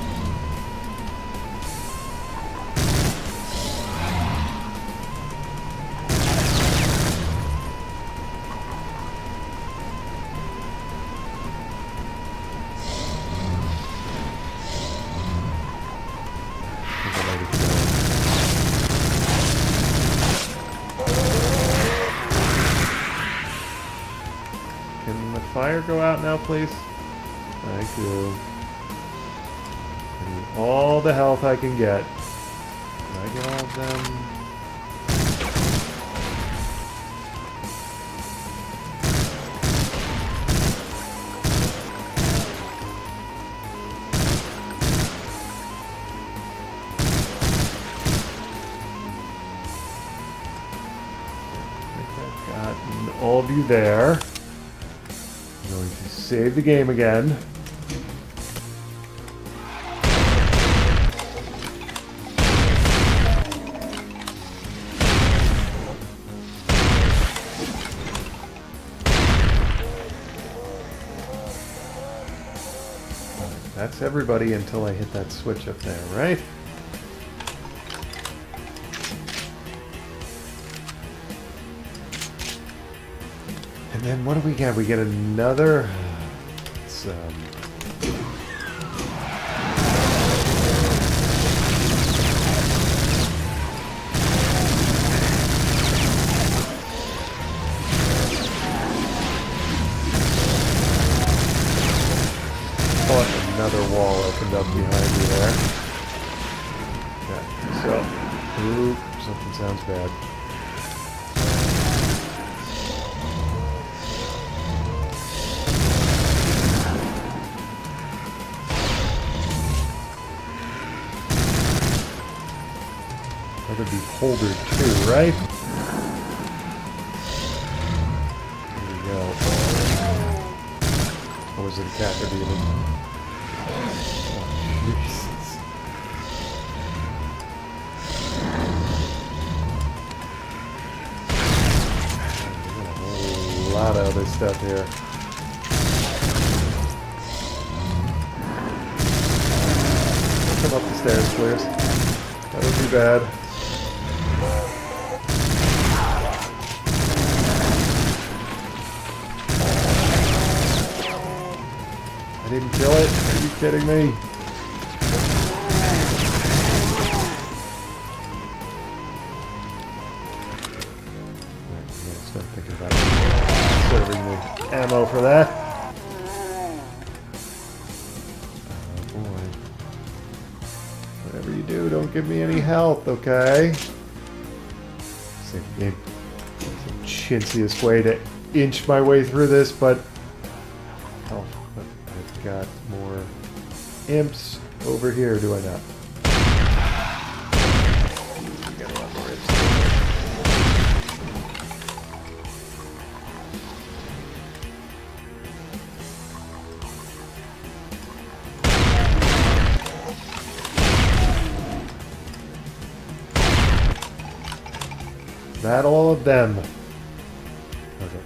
Can the fire go out now, please? Thank you. I need all the health I can get. Can I get all of them? I think I've gotten all of you there. I'm going to save the game again. That's everybody until I hit that switch up there, right? And then what do we get? We get another... It's, another wall opened up behind me there. Okay, so Ooh, something sounds bad. That would be holder too, right? There we go. Or was it a cat or demon? Oh, Jesus. A lot of other stuff here. Come up the stairs, please. That would be bad. I didn't kill it? Are you kidding me? Start thinking about serving the ammo for that. Oh boy. Whatever you do, don't give me any health, okay? Same game. It's the chintziest way to inch my way through this, but health. But I've got more imps over here, do I not? We got a lot more imps. That all of them. Okay.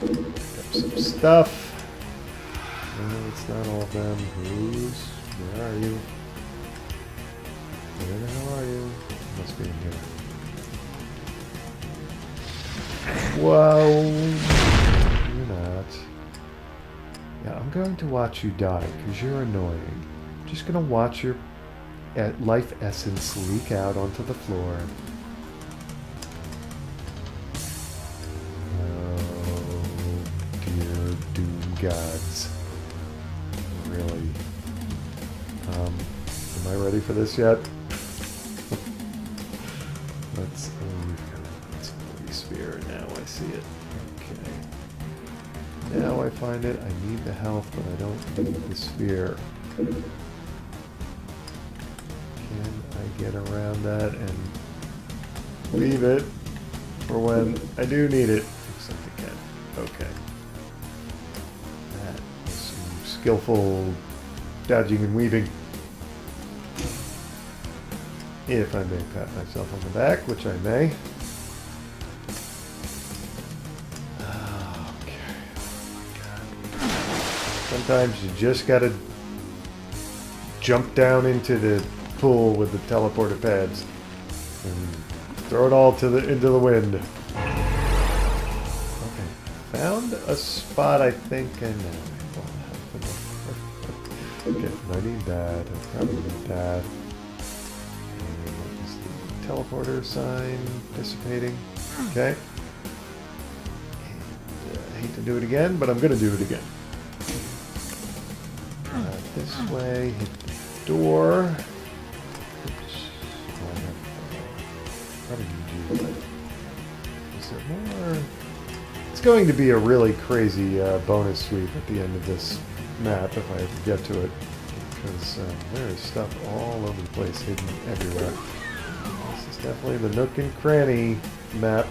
Pick up some stuff. No, it's not all of them. Where are you? Where the hell are you? Must be in here. Whoa. You're not. Yeah, I'm going to watch you die because you're annoying. I'm just going to watch your life essence leak out onto the floor. Gods. Really? Am I ready for this yet? Let's holy sphere. Now I see it. Okay. Now I find it. I need the health, but I don't need the sphere. Can I get around that and leave it for when I do need it? Except I can. Okay. Skillful dodging and weaving. If I may pat myself on the back, which I may. Okay. Sometimes you just gotta jump down into the pool with the teleporter pads and throw it all into the wind. Okay. Found a spot I think I know. Okay, I need that. I probably need that. Is the teleporter sign dissipating? Okay. And, I hate to do it again, but I'm going to do it again. This way, hit the door. Oops. Probably need to do that. Is there more? It's going to be a really crazy bonus sweep at the end of this map if I ever get to it, because there is stuff all over the place, hidden everywhere. This is definitely the nook and cranny map.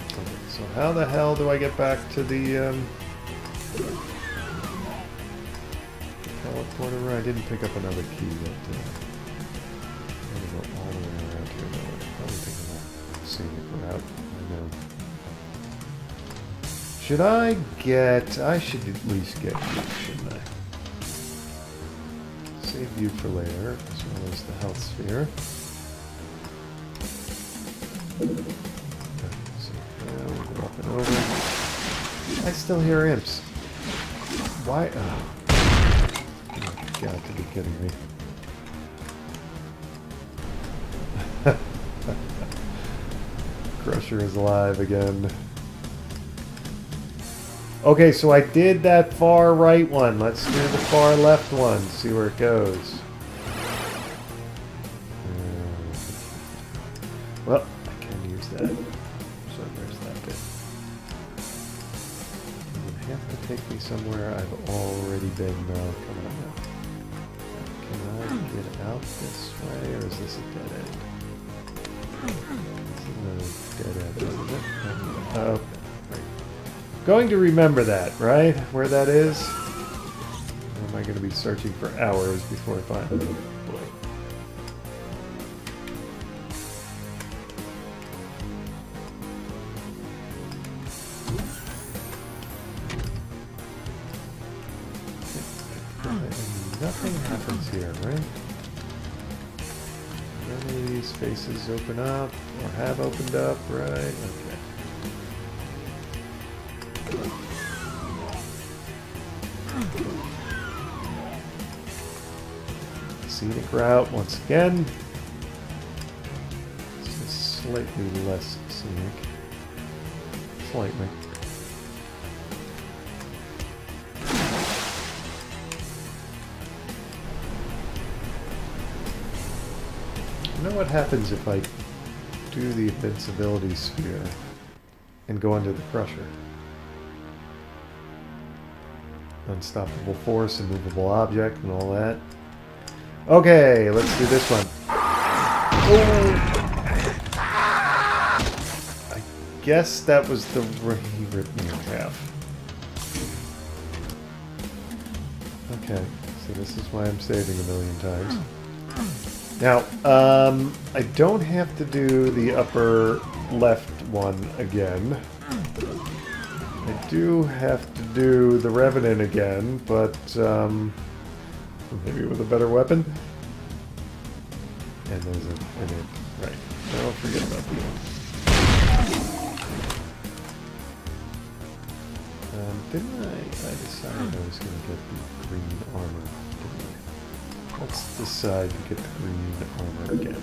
Okay, so how the hell do I get back to the teleporter? I didn't pick up another key yet. I'm going to go all the way around here though. I'm probably taking that scenic route. I know. Should I get... I should at least get you, shouldn't I? Save you for later, as well as the health sphere. Okay, so now we'll go up and over. I still hear imps. Why? Oh. You've got to be kidding me. Crusher is alive again. Okay, so I did that far right one. Let's do the far left one. See where it goes. take me somewhere I've already been. Come on now. Can I get out this way, or is this a dead end? This is a dead end, isn't it? Okay. Right. Going to remember that, right? Where that is? Or am I going to be searching for hours before I find it? Boy. Nothing happens here, right? None of these spaces open up, or have opened up, right? Okay. Scenic route once again. This is slightly less scenic. Slightly. You know what happens if I do the invincibility sphere and go under the crusher? Unstoppable force, immovable object, and all that. Okay, let's do this one. Oh. I guess that was the he ripped me in half. Okay, so this is why I'm saving a million times. Now, I don't have to do the upper left one again. I do have to do the Revenant again, but maybe with a better weapon. And there's an imp. Right. No, forget about the imp. Didn't I decided I was going to get the green armor, didn't I? Let's decide to get the green armor again.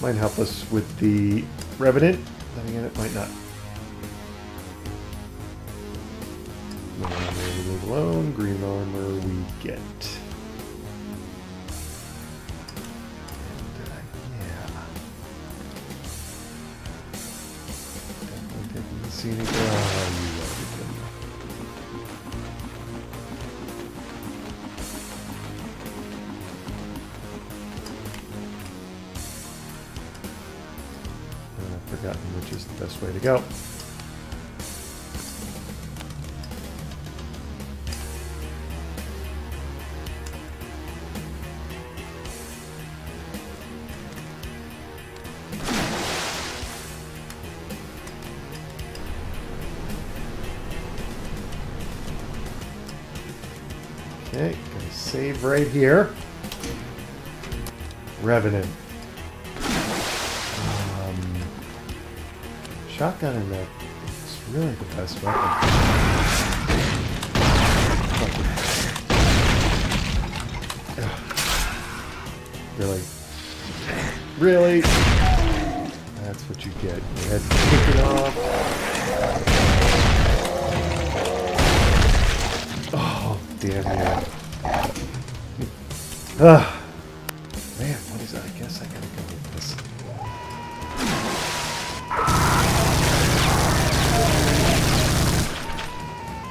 Might help us with the Revenant. Then again, it might not. Blue armor we leave alone. Green armor we get. And, yeah. Definitely taking the scenic. Oh, you everything. I've forgotten which is the best way to go. Okay, gonna save right here. Revenant. Shotgun in that. It's really the best weapon. Really? Really? That's what you get. Your head's kicking off. Oh, damn you. Man, what is that? I guess I gotta go with this.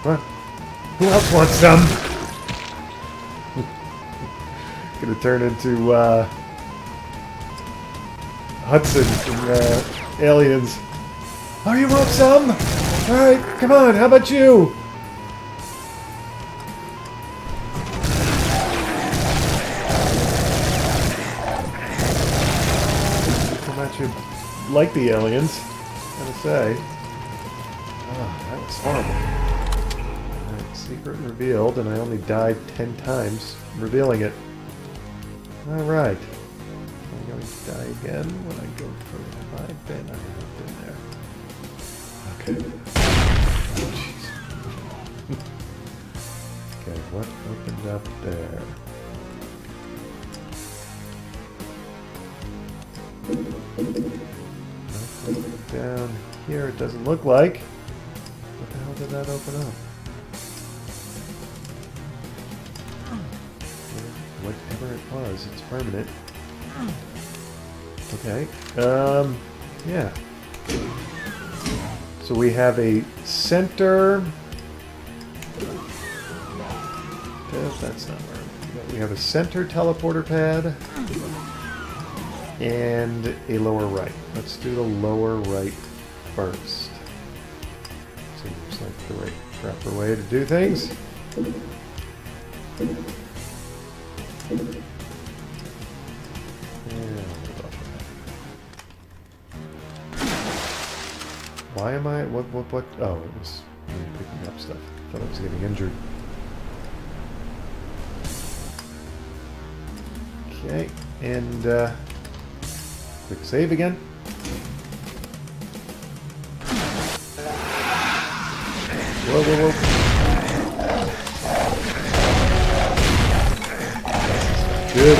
What? Who else wants some? Gonna turn into Hudson from Aliens. Oh, you want some? Alright, come on, how about you? How about you like the aliens? Gotta say. Oh, that was horrible. Secret revealed, and I only died 10 times revealing it. Alright. Am I going to die again when I go further? Have I been? I have been there. Okay. Oh, jeez. Okay, what opened up there? Nothing down here, it doesn't look like. What the hell did that open up? Whatever it was, it's permanent. Okay. Yeah. So we have a center. That's not where we have a center teleporter pad and a lower right. Let's do the lower right first. Seems like the right proper way to do things. Why am I... What? Oh, it was me picking up stuff. I thought I was getting injured. Okay, and quick save again. Whoa, whoa, whoa. Good.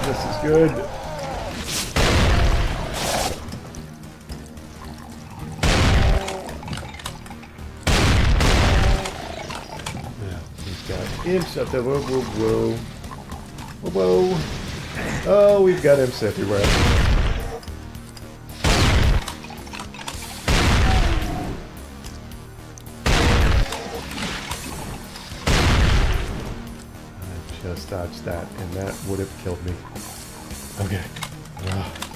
This is good. Imps up there. Whoa, whoa, whoa. Whoa, whoa. Oh, we've got imps everywhere. I just dodged that, and that would have killed me. Okay.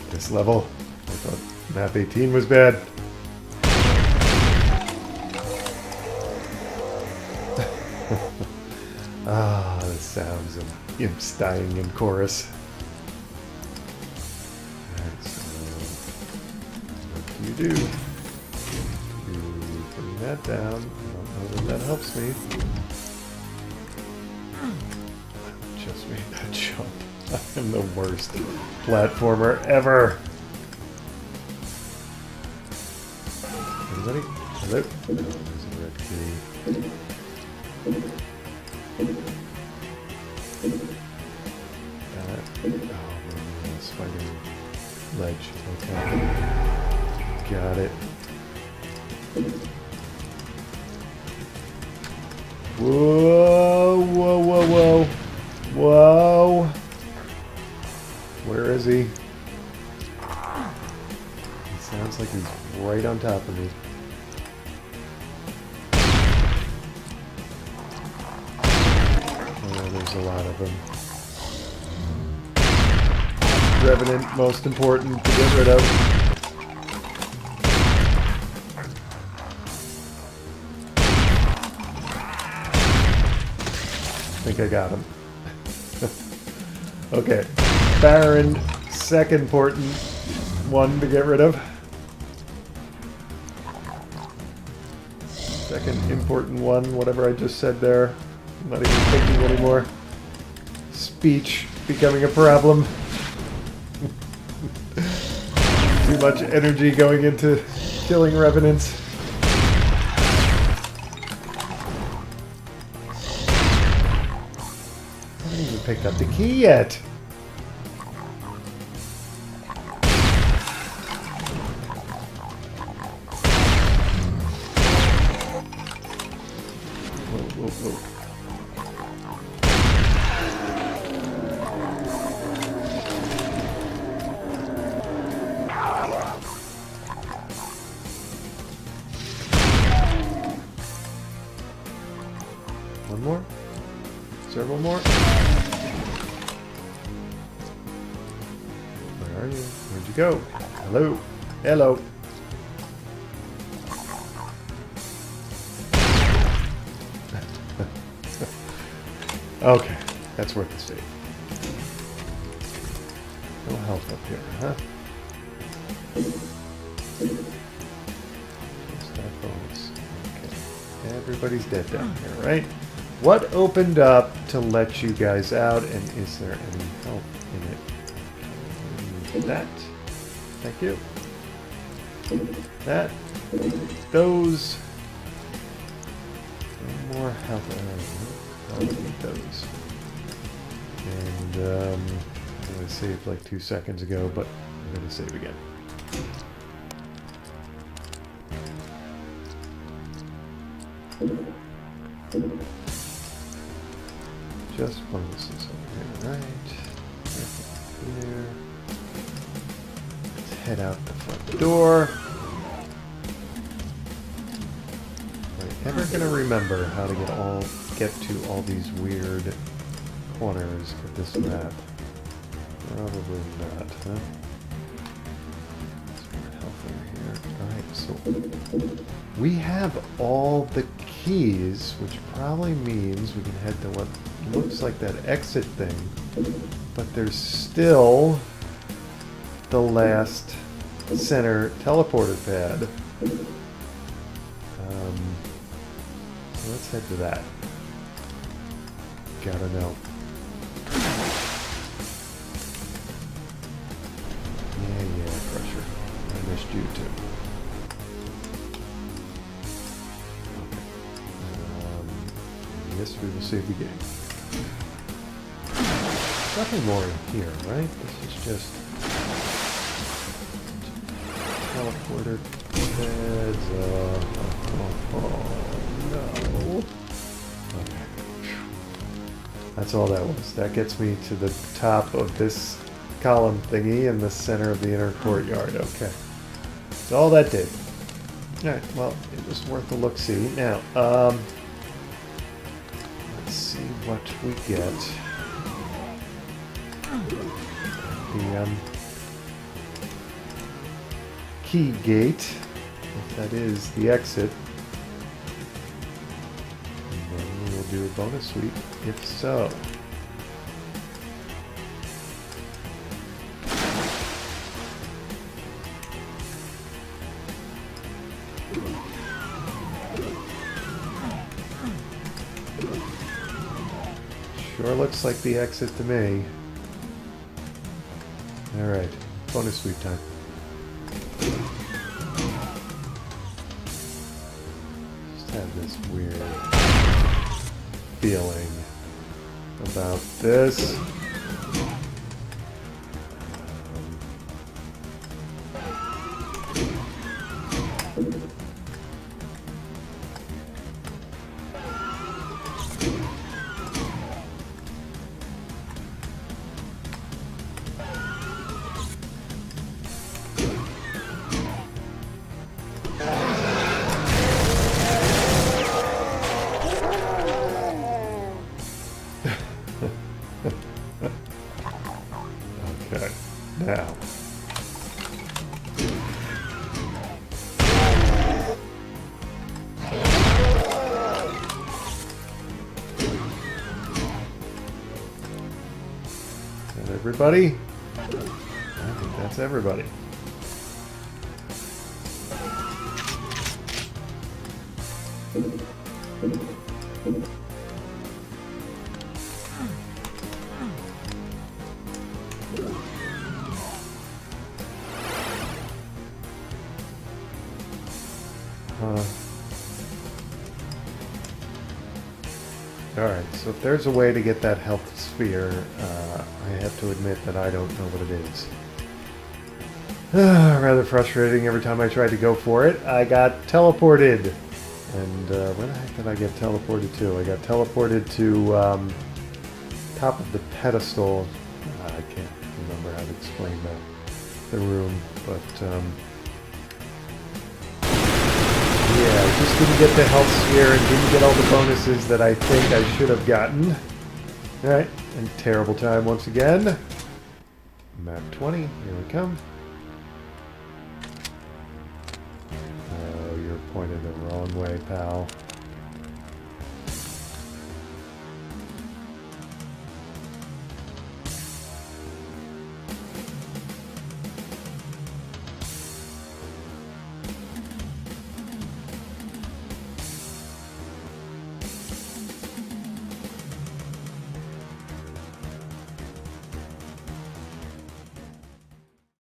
This level. I thought map 18 was bad. Ah, the sounds of imps dying in chorus. Alright, so what do? You bring that down. I don't know that that helps me. I just made that jump. I am the worst platformer ever. Anybody? Hello? Oh, there's a red key. Oh, man, spider ledge. Okay. Got it. Whoa, whoa, whoa, whoa. Whoa. Where is he? He sounds like he's right on top of me. Oh, there's a lot of them. Revenant, most important to get rid of. I think I got him. Okay. Baron, second important one to get rid of. Second important one, whatever I just said there. I'm not even thinking anymore. Speech becoming a problem. Too much energy going into killing revenants. I haven't even picked up the key yet. Whoa, whoa, whoa. One more? Several more? Where are you? Where'd you go? Hello? Hello? Okay, that's worth the save. No health up here, huh? That bonus. Okay. Everybody's dead down here, right? What opened up to let you guys out, and is there any help in it? That. Thank you. That. Those. No more health. I don't need those. And I saved like 2 seconds ago, but I'm going to save again. Just bonuses over here, right? Here. Let's head out the front door. Never gonna remember how to get to all these weird corners of this map. Probably not, huh? There's more health over here. Alright, so we have all the keys, which probably means we can head to what looks like that exit thing, but there's still the last center teleporter pad. So let's head to that. Gotta know. Yeah, Crusher. I missed you too. Okay. Yes, we will save the game. Nothing more in here, right? This is just teleporter pads. No. Okay. That's all that was. That gets me to the top of this column thingy in the center of the inner courtyard. Okay. That's all that did. Alright, well, it was worth a look-see. Now, let's see what we get. The key gate, if that is the exit. And then we will do a bonus sweep, if so. Sure looks like the exit to me. Alright, bonus sweep time. Just have this weird feeling about this. Okay, now. Is that everybody? I think that's everybody. Alright, so if there's a way to get that health sphere, I have to admit that I don't know what it is. Rather frustrating every time I tried to go for it. I got teleported. And where the heck did I get teleported to? I got teleported to top of the pedestal. I can't remember how to explain the room, but yeah, just didn't get the health sphere and didn't get all the bonuses that I think I should have gotten. Alright, and terrible time once again. Map 20, here we come. Oh, you're pointed the wrong way, pal.